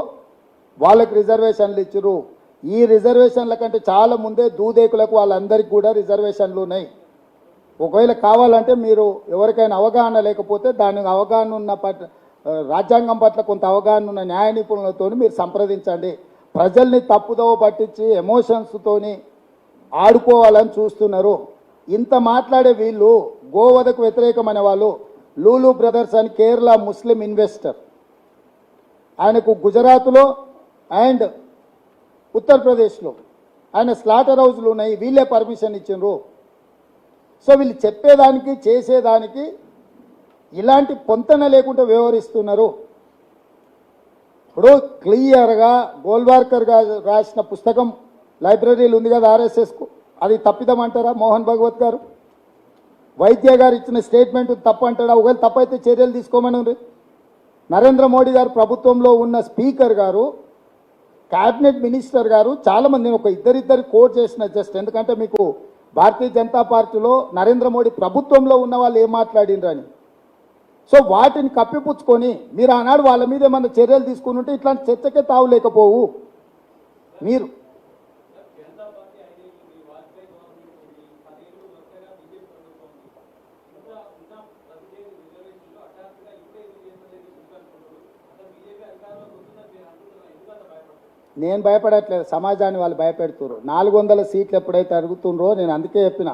వాళ్ళకి రిజర్వేషన్లు ఇచ్చారు. ఈ రిజర్వేషన్ల కంటే చాలా ముందే దూదేకులకు వాళ్ళందరికీ కూడా రిజర్వేషన్లు ఉన్నాయి. ఒకవేళ కావాలంటే మీరు ఎవరికైనా అవగాహన లేకపోతే దానికి అవగాహన ఉన్న రాజ్యాంగం పట్ల కొంత అవగాహన ఉన్న న్యాయ నిపుణులతో మీరు సంప్రదించండి. ప్రజల్ని తప్పుదోవ పట్టించి ఎమోషన్స్తోని ఆడుకోవాలని చూస్తున్నారు. ఇంత మాట్లాడే వీళ్ళు గోవధకు వ్యతిరేకమైన వాళ్ళు. లూలు బ్రదర్స్ అని కేరళ ముస్లిం ఇన్వెస్టర్, ఆయనకు గుజరాత్లో అండ్ ఉత్తరప్రదేశ్లో ఆయన స్లాటర్ హౌస్లు ఉన్నాయి. వీళ్ళే పర్మిషన్ ఇచ్చిండ్రు. సో వీళ్ళు చెప్పేదానికి చేసేదానికి ఇలాంటి పొంతన లేకుండా వ్యవహరిస్తున్నారు. ఇప్పుడు క్లియర్గా గోల్వార్కర్ గారు రాసిన పుస్తకం లైబ్రరీలు ఉంది కదా ఆర్ఎస్ఎస్కు, అది తప్పిదమంటారా మోహన్ భగవత్ గారు? వైద్య గారు ఇచ్చిన స్టేట్మెంట్ తప్పు అంటారా? ఒకవేళ తప్పైతే చర్యలు తీసుకోమని నరేంద్ర మోడీ గారు ప్రభుత్వంలో ఉన్న స్పీకర్ గారు, క్యాబినెట్ మినిస్టర్ గారు చాలామంది, నేను ఒక ఇద్దరిద్దరు కోట్ చేసిన జస్ట్ ఎందుకంటే మీకు భారతీయ జనతా పార్టీలో నరేంద్ర మోడీ ప్రభుత్వంలో ఉన్న వాళ్ళు ఏం మాట్లాడినరని. సో వాటిని కప్పిపుచ్చుకొని మీరు ఆనాడు వాళ్ళ మీద ఏమన్నా చర్యలు తీసుకుని ఉంటే ఇట్లాంటి చర్చకే తావు లేకపోవు. మీరు నేను భయపడట్లేదు, సమాజాన్ని వాళ్ళు భయపెడుతున్నారు. 400 సీట్లు ఎప్పుడైతే అడుగుతుండ్రో నేను అందుకే చెప్పిన,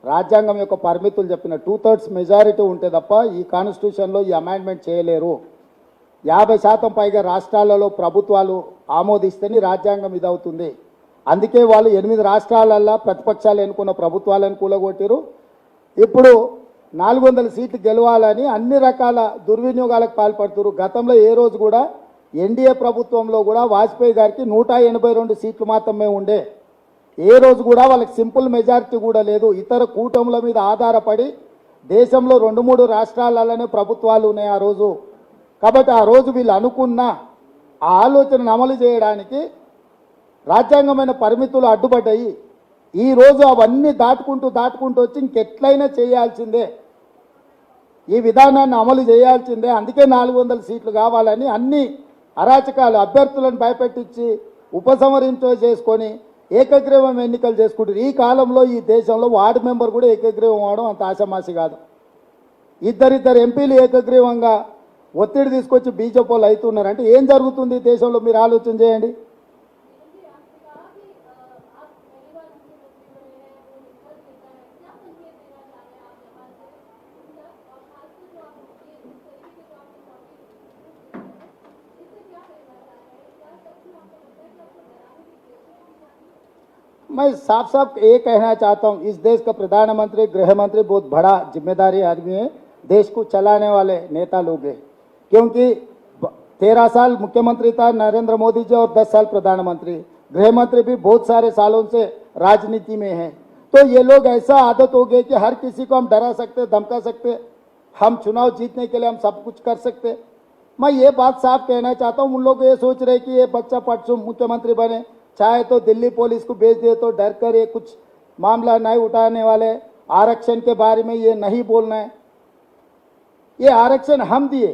రాజ్యాంగం యొక్క పరిమితులు చెప్పిన 2/3 మెజారిటీ ఉంటే తప్ప ఈ కాన్స్టిట్యూషన్లో ఈ అమెండ్మెంట్ చేయలేరు. 50% పైగా రాష్ట్రాలలో ప్రభుత్వాలు ఆమోదిస్తేనే రాజ్యాంగం ఇదవుతుంది. అందుకే వాళ్ళు 8 రాష్ట్రాలల్లో ప్రతిపక్షాలు ఎన్నుకున్న ప్రభుత్వాలను కూలగొట్టారు. ఇప్పుడు 400 సీట్లు గెలవాలని అన్ని రకాల దుర్వినియోగాలకు పాల్పడుతున్నారు. గతంలో ఏ రోజు కూడా ఎన్డీఏ ప్రభుత్వంలో కూడా వాజ్పేయి గారికి 182 సీట్లు మాత్రమే ఉండే. ఏ రోజు కూడా వాళ్ళకి సింపుల్ మెజారిటీ కూడా లేదు. ఇతర కూటముల మీద ఆధారపడి దేశంలో 2-3 రాష్ట్రాలలోనే ప్రభుత్వాలు ఉన్నాయి ఆ రోజు. కాబట్టి ఆ రోజు వీళ్ళు అనుకున్న ఆ ఆలోచనను అమలు చేయడానికి రాజ్యాంగమైన పరిమితులు అడ్డుపడ్డాయి. ఈరోజు అవన్నీ దాటుకుంటూ వచ్చి ఇంకెట్లయినా చేయాల్సిందే, ఈ విధానాన్ని అమలు చేయాల్సిందే. అందుకే 400 సీట్లు కావాలని అన్ని అరాచకాలు అభ్యర్థులను భయపెట్టించి ఉపసంహరించ చేసుకొని ఏకగ్రీవం ఎన్నికలు చేసుకుంటారు. ఈ కాలంలో ఈ దేశంలో వార్డు మెంబర్ కూడా ఏకగ్రీవం అవడం అంత ఆషామాషి కాదు. ఇద్దరిద్దరు ఎంపీలు ఏకగ్రీవంగా ఒత్తిడి తీసుకొచ్చి బీజేపీ వాళ్ళు అవుతున్నారు అంటే ఏం జరుగుతుంది ఈ దేశంలో మీరు ఆలోచన చేయండి. मैं साफ साफ ये कहना चाहता हूँ, इस देश का प्रधानमंत्री गृह मंत्री बहुत बड़ा जिम्मेदारी आदमी है, देश को चलाने वाले नेता लोग हैं. क्योंकि 13 साल मुख्यमंत्री था नरेंद्र मोदी जी और 10 साल प्रधानमंत्री. गृह मंत्री भी बहुत सारे सालों से राजनीति में है. तो ये लोग ऐसा आदत हो गए कि हर किसी को हम डरा सकते, धमका सकते, हम चुनाव जीतने के लिए हम सब कुछ कर सकते. मैं ये बात साफ कहना चाहता हूँ, उन लोग ये सोच रहे कि ये बच्चा परसों मुख्यमंत्री बने, चाहे तो दिल्ली पुलिस को भेज दिए तो डर कर ये कुछ मामला नहीं उठाने वाले, आरक्षण के बारे में ये नहीं बोलना है. ये आरक्षण हम दिए,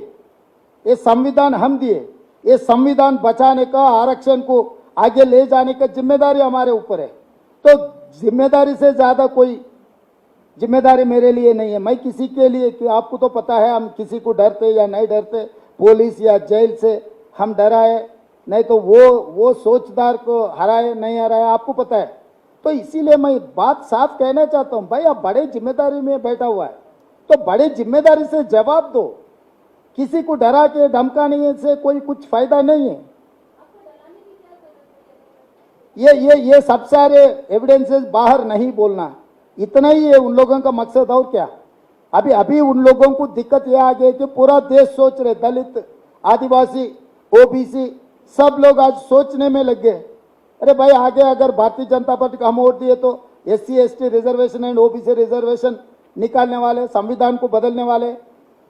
ये संविधान हम दिए, ये संविधान बचाने का, आरक्षण को आगे ले जाने का जिम्मेदारी हमारे ऊपर है. तो जिम्मेदारी से ज़्यादा कोई जिम्मेदारी मेरे लिए नहीं है, मैं किसी के लिए कि आपको तो पता है हम किसी को डरते या नहीं डरते, पुलिस या जेल से हम डराए नहीं तो वो सोचदार को हराए नहीं हराए आपको पता है। तो इसीलिए मैं बात साफ कहना चाहता हूं, भाई आप बड़े जिम्मेदारी में बैठा हुआ है तो बड़े जिम्मेदारी से जवाब दो, किसी को डरा के धमकाने से कोई कुछ फायदा नहीं है। ये सब सारे एविडेंसेस बाहर नहीं बोलना, इतना ही है उन लोगों का मकसद, और क्या। अभी उन लोगों को दिक्कत यह आ गई कि पूरा देश सोच रहे, दलित, आदिवासी, ओबीसी सब लोग आज सोचने में लग गए, अरे भाई आगे अगर भारतीय जनता पार्टी को हम वोट दिए तो SC ST reservation and OBC reservation निकालने वाले, संविधान को बदलने वाले,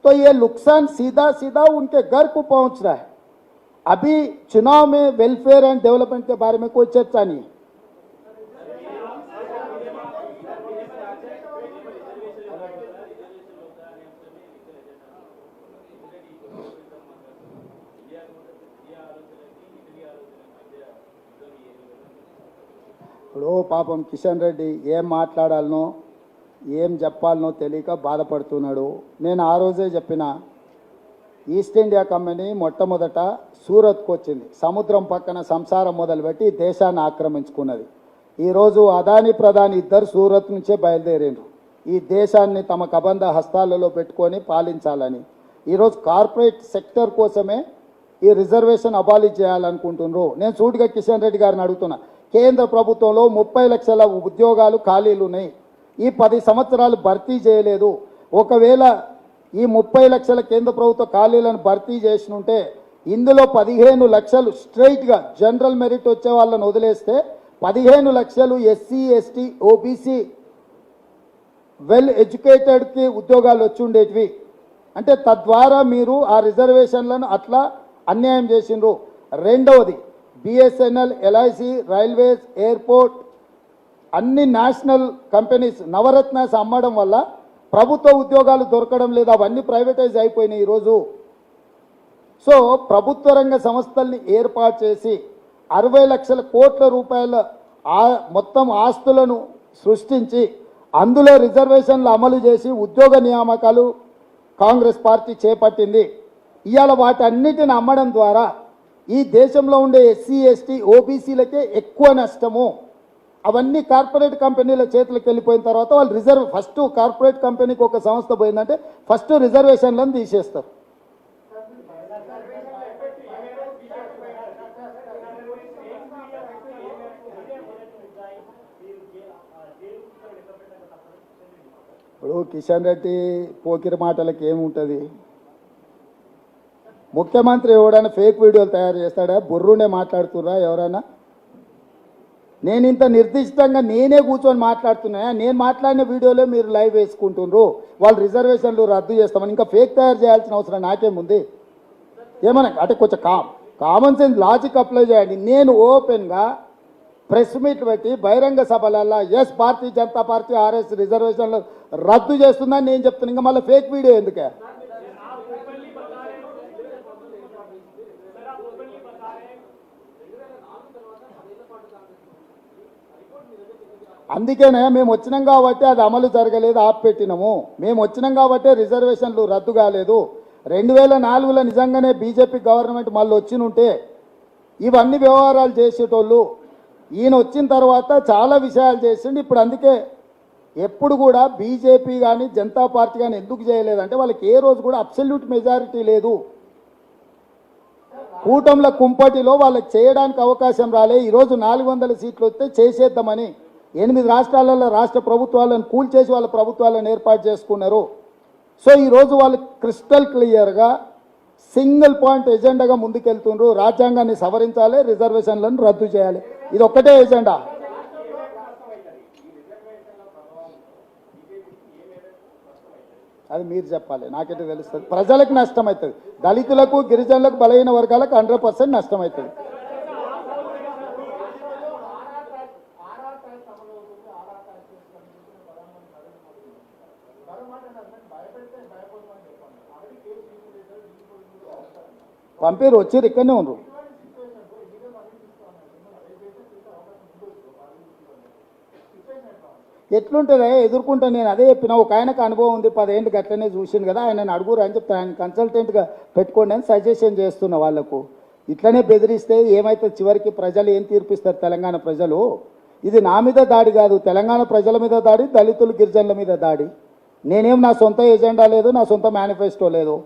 तो ये नुकसान सीधा सीधा उनके घर को पहुंच रहा है। अभी चुनाव में वेलफेयर एंड डेवलपमेंट के बारे में कोई चर्चा नहीं है। ఇప్పుడు పాపం కిషన్ రెడ్డి ఏం మాట్లాడాలనో ఏం చెప్పాలనో తెలియక బాధపడుతున్నాడు. నేను ఆ రోజే చెప్పిన, ఈస్ట్ ఇండియా కంపెనీ మొట్టమొదట సూరత్కు వచ్చింది, సముద్రం పక్కన సంసారం మొదలుపెట్టి దేశాన్ని ఆక్రమించుకున్నది. ఈరోజు అదాని ప్రధాని ఇద్దరు సూరత్ నుంచే బయలుదేరిండ్రు ఈ దేశాన్ని తమ కబంధ హస్తాలలో పెట్టుకొని పాలించాలని. ఈరోజు కార్పొరేట్ సెక్టర్ కోసమే ఈ రిజర్వేషన్ అబాలిష్ చేయాలనుకుంటున్నారు. నేను సూటిగా కిషన్ రెడ్డి గారిని అడుగుతున్నా, కేంద్ర ప్రభుత్వంలో 30 లక్షల ఉద్యోగాలు ఖాళీలు ఉన్నాయి, ఈ 10 సంవత్సరాలు భర్తీ చేయలేదు. ఒకవేళ ఈ 30 లక్షల కేంద్ర ప్రభుత్వ ఖాళీలను భర్తీ చేసినుంటే ఇందులో 15 లక్షలు స్ట్రైట్గా జనరల్ మెరిట్ వచ్చే వాళ్ళని వదిలేస్తే 15 లక్షలు SC ST OBC వెల్ ఎడ్యుకేటెడ్కి ఉద్యోగాలు వచ్చి ఉండేటివి. అంటే తద్వారా మీరు ఆ రిజర్వేషన్లను అట్లా అన్యాయం చేసిండ్రు. రెండవది BSNL, LIC, రైల్వేస్, ఎయిర్పోర్ట్ అన్ని నేషనల్ కంపెనీస్ నవరత్నాస్ అమ్మడం వల్ల ప్రభుత్వ ఉద్యోగాలు దొరకడం లేదు, అవన్నీ ప్రైవేటైజ్ అయిపోయినాయి ఈరోజు. సో ప్రభుత్వ రంగ సంస్థల్ని ఏర్పాటు చేసి 60 లక్షల కోట్ల రూపాయల మొత్తం ఆస్తులను సృష్టించి అందులో రిజర్వేషన్లు అమలు చేసి ఉద్యోగ నియామకాలు కాంగ్రెస్ పార్టీ చేపట్టింది. ఇవాళ వాటన్నిటిని అమ్మడం ద్వారా ఈ దేశంలో ఉండే SC ST OBCలకే ఎక్కువ నష్టము. అవన్నీ కార్పొరేట్ కంపెనీల చేతులకు వెళ్ళిపోయిన తర్వాత వాళ్ళు ఫస్ట్ కార్పొరేట్ కంపెనీకి ఒక సంస్థ పోయిందంటే ఫస్ట్ రిజర్వేషన్లను తీసేస్తారు. ఇప్పుడు కిషన్ రెడ్డి పోకిరి మాటలకు ఏముంటుంది, ముఖ్యమంత్రి ఎవడైనా ఫేక్ వీడియోలు తయారు చేస్తాడా, బుర్రునే మాట్లాడుతుర్రా ఎవరైనా? నేను ఇంత నిర్దిష్టంగా నేనే కూర్చొని మాట్లాడుతున్నా, నేను మాట్లాడిన వీడియోలే మీరు లైవ్ వేసుకుంటున్నారు, వాళ్ళు రిజర్వేషన్లు రద్దు చేస్తామని. ఇంకా ఫేక్ తయారు చేయాల్సిన అవసరం నాకేముంది? ఏమన్నా అంటే కొంచెం కామన్ సెన్స్ లాజిక్ అప్లై చేయండి. నేను ఓపెన్గా ప్రెస్ మీట్ పెట్టి బహిరంగ సభలల్లో భారతీయ జనతా పార్టీ RS రిజర్వేషన్లు రద్దు చేస్తుందని నేను చెప్తున్నాను, ఇంకా మళ్ళీ ఫేక్ వీడియో ఎందుకే? అందుకనే మేము వచ్చినాం కాబట్టి అది అమలు జరగలేదు, ఆపిపెట్టినాము. మేము వచ్చినాం కాబట్టి రిజర్వేషన్లు రద్దు కాలేదు. 2004లో నిజంగానే బీజేపీ గవర్నమెంట్ మళ్ళీ వచ్చినుంటే ఇవన్నీ వ్యవహారాలు చేసేటోళ్ళు. ఈయన వచ్చిన తర్వాత చాలా విషయాలు చేసిండు. ఇప్పుడు అందుకే ఎప్పుడు కూడా బీజేపీ కానీ జనతా పార్టీ కానీ ఎందుకు చేయలేదంటే వాళ్ళకి ఏ రోజు కూడా అబ్సల్యూట్ మెజారిటీ లేదు. కూటమిల కుంపటిలో వాళ్ళకి చేయడానికి అవకాశం రాలే. ఈరోజు 400 సీట్లు వస్తే చేసేద్దామని 8 రాష్ట్రాలలో రాష్ట్ర ప్రభుత్వాలను కూల్చేసి వాళ్ళ ప్రభుత్వాలను ఏర్పాటు చేసుకున్నారు. సో ఈరోజు వాళ్ళు క్రిస్టల్ క్లియర్గా సింగిల్ పాయింట్ ఎజెండాగా ముందుకెళ్తున్నారు. రాజ్యాంగాన్ని సవరించాలి, రిజర్వేషన్లను రద్దు చేయాలి, ఇది ఒక్కటే ఎజెండా. అది మీరు చెప్పాలి, నాకైతే తెలుస్తుంది. ప్రజలకు నష్టం అవుతుంది, దళితులకు, గిరిజనులకు, బలహీన వర్గాలకు 100% నష్టం అవుతుంది. పంపిరు వచ్చారు, ఇక్కడనే ఉన్నారు. ఎట్లుంటుందో ఎదుర్కొంటా. నేను అదే చెప్పిన, ఒక ఆయనకు అనుభవం ఉంది, 10 ఏళ్ళు గట్లనే చూసింది కదా, ఆయన అడుగురు అని చెప్తాను, ఆయన కన్సల్టెంట్గా పెట్టుకోండి అని సజెషన్ చేస్తున్న వాళ్ళకు. ఇట్లనే బెదిరిస్తే ఏమైతే చివరికి ప్రజలు ఏం తీర్పిస్తారు? తెలంగాణ ప్రజలు. ఇది నా మీద దాడి కాదు, తెలంగాణ ప్రజల మీద దాడి, దళితులు గిరిజనుల మీద దాడి. నేనేం నా సొంత ఎజెండా లేదు, నా సొంత మేనిఫెస్టో లేదు.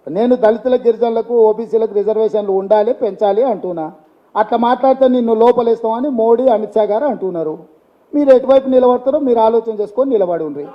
నేను దళితుల గిరిజనులకు ఓబీసీలకు రిజర్వేషన్లు ఉండాలి, పెంచాలి అంటున్నా. అట్లా మాట్లాడితే నిన్ను లోపలేస్తామని మోడీ అమిత్ షా గారు అంటున్నారు. మీరు ఎటువైపు నిలబడతారో మీరు ఆలోచన చేసుకొని నిలబడి ఉండ్రి.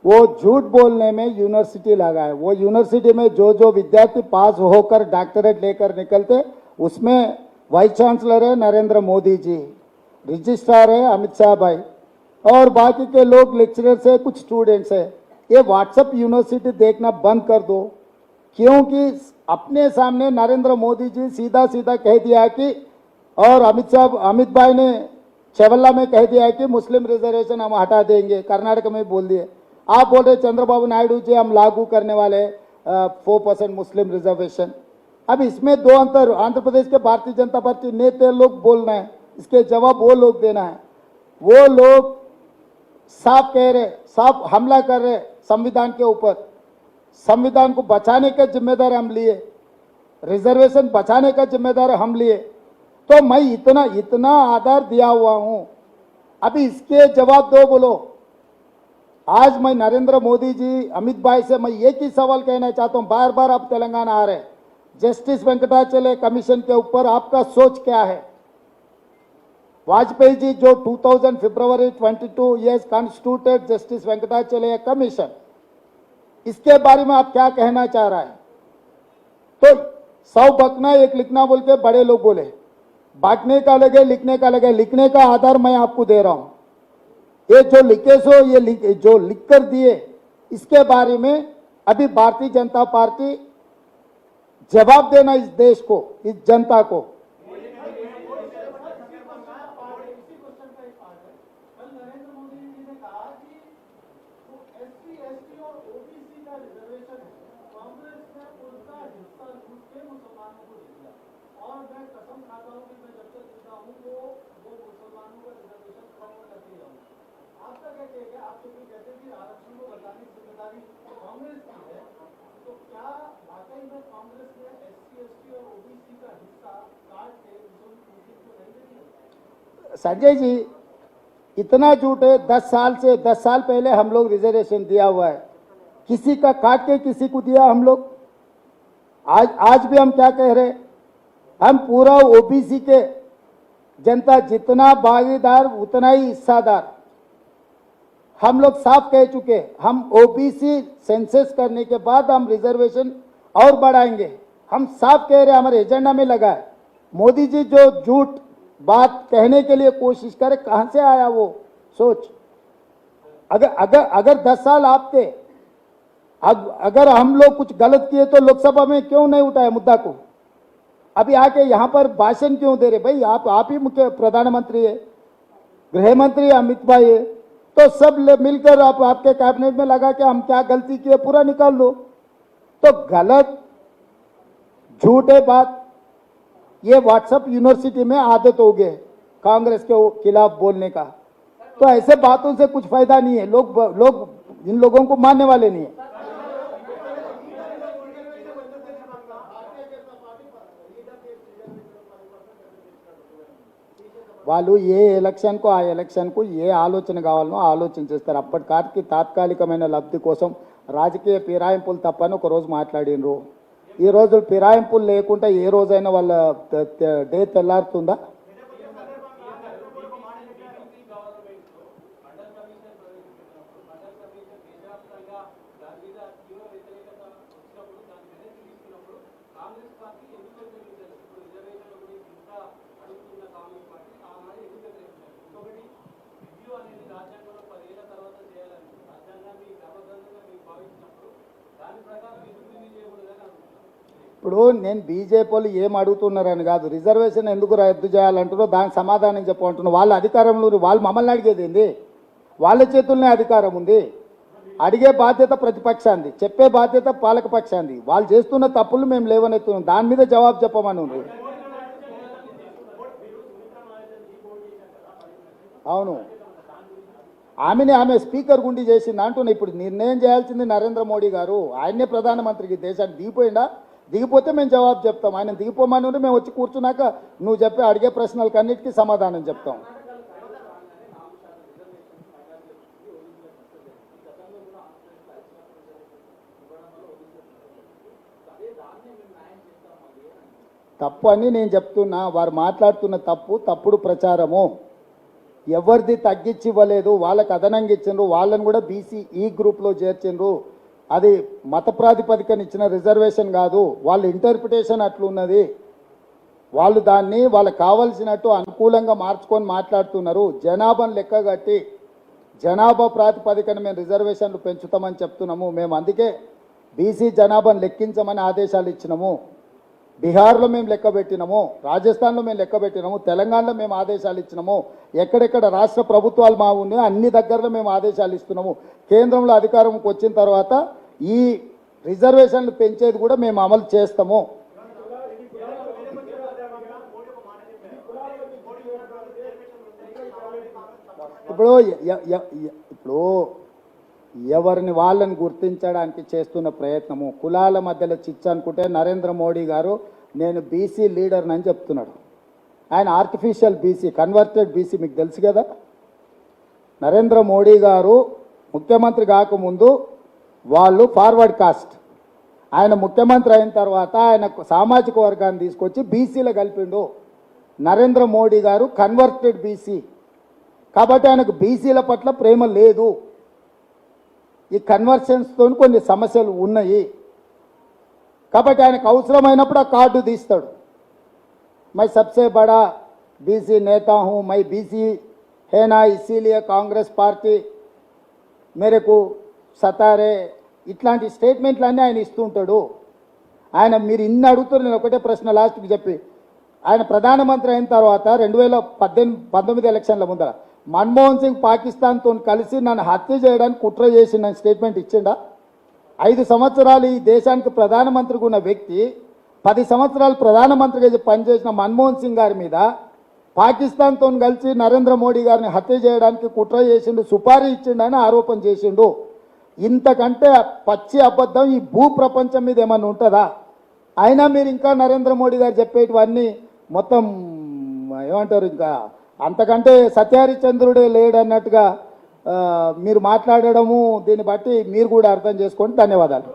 वो झूठ बोलने में यूनिवर्सिटी लगा है। वो यूनिवर्सिटी में जो जो विद्यार्थी पास होकर डॉक्टरेट लेकर निकलते, उसमें वाइस चांसलर है नरेंद्र मोदी जी, रजिस्ट्रार है अमित शाह भाई, और बाकी के लोग लेक्चरर्स है, कुछ स्टूडेंट्स है। ये व्हाट्सएप यूनिवर्सिटी देखना बंद कर दो, क्योंकि अपने सामने नरेंद्र मोदी जी सीधा सीधा कह दिया कि, और अमित भाई ने चेवल्ला में कह दिया कि मुस्लिम रिजर्वेशन हम हटा देंगे, कर्नाटक में बोल दिए। आप बोल रहे चंद्रबाबू नायडू जी हम लागू करने वाले 4% मुस्लिम रिजर्वेशन। अब इसमें दो अंतर, आंध्र प्रदेश के भारतीय जनता पार्टी नेता लोग बोलना है, इसके जवाब वो लोग देना है। वो लोग साफ कह रहे, साफ हमला कर रहे संविधान के ऊपर। संविधान को बचाने का जिम्मेदार हम लिए, रिजर्वेशन बचाने का जिम्मेदार हम लिए। तो मैं इतना आधार दिया हुआ हूं, अभी इसके जवाब दो बोलो। आज मैं नरेंद्र मोदी जी, अमित भाई से मैं एक ही सवाल कहना चाहता हूं, बार बार आप तेलंगाना आ रहे, जस्टिस वेंकटाचलय कमीशन के ऊपर आपका सोच क्या है? वाजपेयी जी जो 2000 फरवरी 22 years कॉन्स्टिट्यूटेड जस्टिस वेंकटाचलय कमीशन, इसके बारे में आप क्या कहना चाह रहा है? तो 100 बकना 1 लिखना बोल के बड़े लोग बोले, बांटने का अलग है, लिखने का अलग है। लिखने का आधार मैं आपको दे रहा हूं, ये जो लिखे सो ये जो लिख कर दिए, इसके बारे में अभी भारतीय जनता पार्टी जवाब देना इस देश को, इस जनता को। संजय जी इतना झूठ है, 10 साल पहले हम लोग रिजर्वेशन दिया हुआ है, किसी का काट के किसी को दिया हम लोग? आज भी हम क्या कह रहे, हम पूरा ओबीसी के जनता जितना भागीदार उतना ही हिस्सादार, हम लोग साफ कह चुके, हम ओबीसी सेंसस करने के बाद हम रिजर्वेशन और बढ़ाएंगे। हम साफ कह रहे, हमारे एजेंडा में लगा है। मोदी जी जो झूठ बात कहने के लिए कोशिश करे, कहां से आया वो सोच? अगर 10 साल आप थे, अगर हम लोग कुछ गलत किए तो लोकसभा में क्यों नहीं उठाए मुद्दा को? अभी आके यहां पर भाषण क्यों दे रहे? भाई आप ही मुख्य प्रधानमंत्री है, गृह मंत्री अमित भाई है, तो सब मिलकर आपके कैबिनेट में लगा के हम क्या गलती किए पूरा निकाल दो। तो गलत झूठे बात, ये व्हाट्सएप यूनिवर्सिटी में आदत हो गए कांग्रेस के खिलाफ बोलने का। तो ऐसे बातों से कुछ फायदा नहीं है, लोग इन लोगों को मानने वाले नहीं है। వాళ్ళు ఏ ఎలక్షన్కు ఆ ఎలక్షన్కు ఏ ఆలోచన కావాలనో ఆలోచన చేస్తారు. అప్పటికాటికి తాత్కాలికమైన లబ్ధి కోసం రాజకీయ ఫిరాయింపులు తప్పని ఒకరోజు మాట్లాడినరు. ఈ రోజు ఫిరాయింపులు లేకుండా ఏ రోజైనా వాళ్ళ డే తెల్లారుతుందా? ఇప్పుడు నేను బీజేపీ వాళ్ళు ఏం అడుగుతున్నారని కాదు, రిజర్వేషన్ ఎందుకు రద్దు చేయాలంటారో దానికి సమాధానం చెప్పమంటున్నారు. వాళ్ళ అధికారంలో వాళ్ళు మమ్మల్ని అడిగేది ఏంది? వాళ్ళ చేతుల్లోనే అధికారం ఉంది. అడిగే బాధ్యత ప్రతిపక్షాంది, చెప్పే బాధ్యత పాలకపక్షాంది. వాళ్ళు చేస్తున్న తప్పులు మేము లేవనెత్తున్నాం, దాని మీద జవాబు చెప్పమని ఉంది. అవును, ఆమె స్పీకర్ గుండి చేసింది అంటున్నా. ఇప్పుడు నిర్ణయం చేయాల్సింది నరేంద్ర మోడీ గారు. ఆయనే ప్రధానమంత్రికి దేశానికి దిగిపోయిందా? దిగిపోతే మేము జవాబు చెప్తాం. ఆయన దిగిపోమని ఉంటే మేము వచ్చి కూర్చున్నాక నువ్వు చెప్పే అడిగే ప్రశ్నలకు అన్నిటికీ సమాధానం చెప్తాం. తప్పు అని నేను చెప్తున్నా. వారు మాట్లాడుతున్న తప్పుడు ప్రచారము. ఎవరిది తగ్గించి ఇవ్వలేదు, వాళ్ళకి అదనంగా ఇచ్చిండ్రు. వాళ్ళని కూడా బీసీ ఈ గ్రూప్లో చేర్చిండ్రు. అది మత ప్రాతిపదికన ఇచ్చిన రిజర్వేషన్ కాదు, వాళ్ళ ఇంటర్ప్రిటేషన్ అట్లున్నది. వాళ్ళు దాన్ని వాళ్ళకి కావలసినట్టు అనుకూలంగా మార్చుకొని మాట్లాడుతున్నారు. జనాభాను లెక్కగట్టి జనాభా ప్రాతిపదికన మేము రిజర్వేషన్లు పెంచుతామని చెప్తున్నాము. మేము అందుకే బీసీ జనాభాను లెక్కించమని ఆదేశాలు ఇచ్చినాము. బీహార్లో మేము లెక్క పెట్టినాము, రాజస్థాన్లో మేము లెక్క పెట్టినాము, తెలంగాణలో మేము ఆదేశాలు ఇచ్చినాము. ఎక్కడెక్కడ రాష్ట్ర ప్రభుత్వాలు మా ఉన్నాయో అన్ని దగ్గరలో మేము ఆదేశాలు ఇస్తున్నాము. కేంద్రంలో అధికారంకి వచ్చిన తర్వాత ఈ రిజర్వేషన్లు పెంచేది కూడా మేము అమలు చేస్తాము. ఇప్పుడు ఎవరిని వాళ్ళని గుర్తించడానికి చేస్తున్న ప్రయత్నము, కులాల మధ్యలో చిచ్చు అనుకుంటే నరేంద్ర మోడీ గారు నేను బీసీ లీడర్ని అని చెప్తున్నాడు. ఆయన ఆర్టిఫిషియల్ బీసీ, కన్వర్టెడ్ బీసీ, మీకు తెలుసు కదా. నరేంద్ర మోడీ గారు ముఖ్యమంత్రి కాకముందు వాళ్ళు ఫార్వర్డ్ కాస్ట్, ఆయన ముఖ్యమంత్రి అయిన తర్వాత ఆయన సామాజిక వర్గాన్ని తీసుకొచ్చి బీసీలో కలిపిండు. నరేంద్ర మోడీ గారు కన్వర్టెడ్ బీసీ, కాబట్టి ఆయనకు బీసీల పట్ల ప్రేమ లేదు. ఈ కన్వర్షన్స్తో కొన్ని సమస్యలు ఉన్నాయి, కాబట్టి ఆయనకు అవసరమైనప్పుడు ఆ కార్డు తీస్తాడు. मैं सबसे बड़ा बीसी नेता हूं, मैं बीसी है ना, इसीलिए कांग्रेस पार्टी मेरे को సతారే, ఇట్లాంటి స్టేట్మెంట్లన్నీ ఆయన ఇస్తుంటాడు. ఆయన మీరు ఇన్ని అడుగుతారు, నేను ఒకటే ప్రశ్న లాస్ట్కి చెప్పి, ఆయన ప్రధానమంత్రి అయిన తర్వాత 2019 ఎలక్షన్ల ముందర మన్మోహన్ సింగ్ పాకిస్తాన్తో కలిసి నన్ను హత్య చేయడానికి కుట్ర చేసి నన్ను స్టేట్మెంట్ ఇచ్చిండా? 5 సంవత్సరాలు ఈ దేశానికి ప్రధానమంత్రిగా ఉన్న వ్యక్తి 10 సంవత్సరాలు ప్రధానమంత్రిగా పనిచేసిన మన్మోహన్ సింగ్ గారి మీద పాకిస్తాన్తో కలిసి నరేంద్ర మోడీ గారిని హత్య చేయడానికి కుట్ర చేసిండు, సుపారీ ఇచ్చిండని ఆరోపణ చేసిండు. ఇంతకంటే పచ్చి అబద్ధం ఈ భూ ప్రపంచం మీద ఏమన్నా ఉంటుందా? అయినా మీరు ఇంకా నరేంద్ర మోడీ గారు చెప్పేటివన్నీ మొత్తం ఏమంటారు, ఇంకా అంతకంటే సత్యహరిచంద్రుడే లేడన్నట్టుగా మీరు మాట్లాడడము, దీన్ని బట్టి మీరు కూడా అర్థం చేసుకోండి. ధన్యవాదాలు.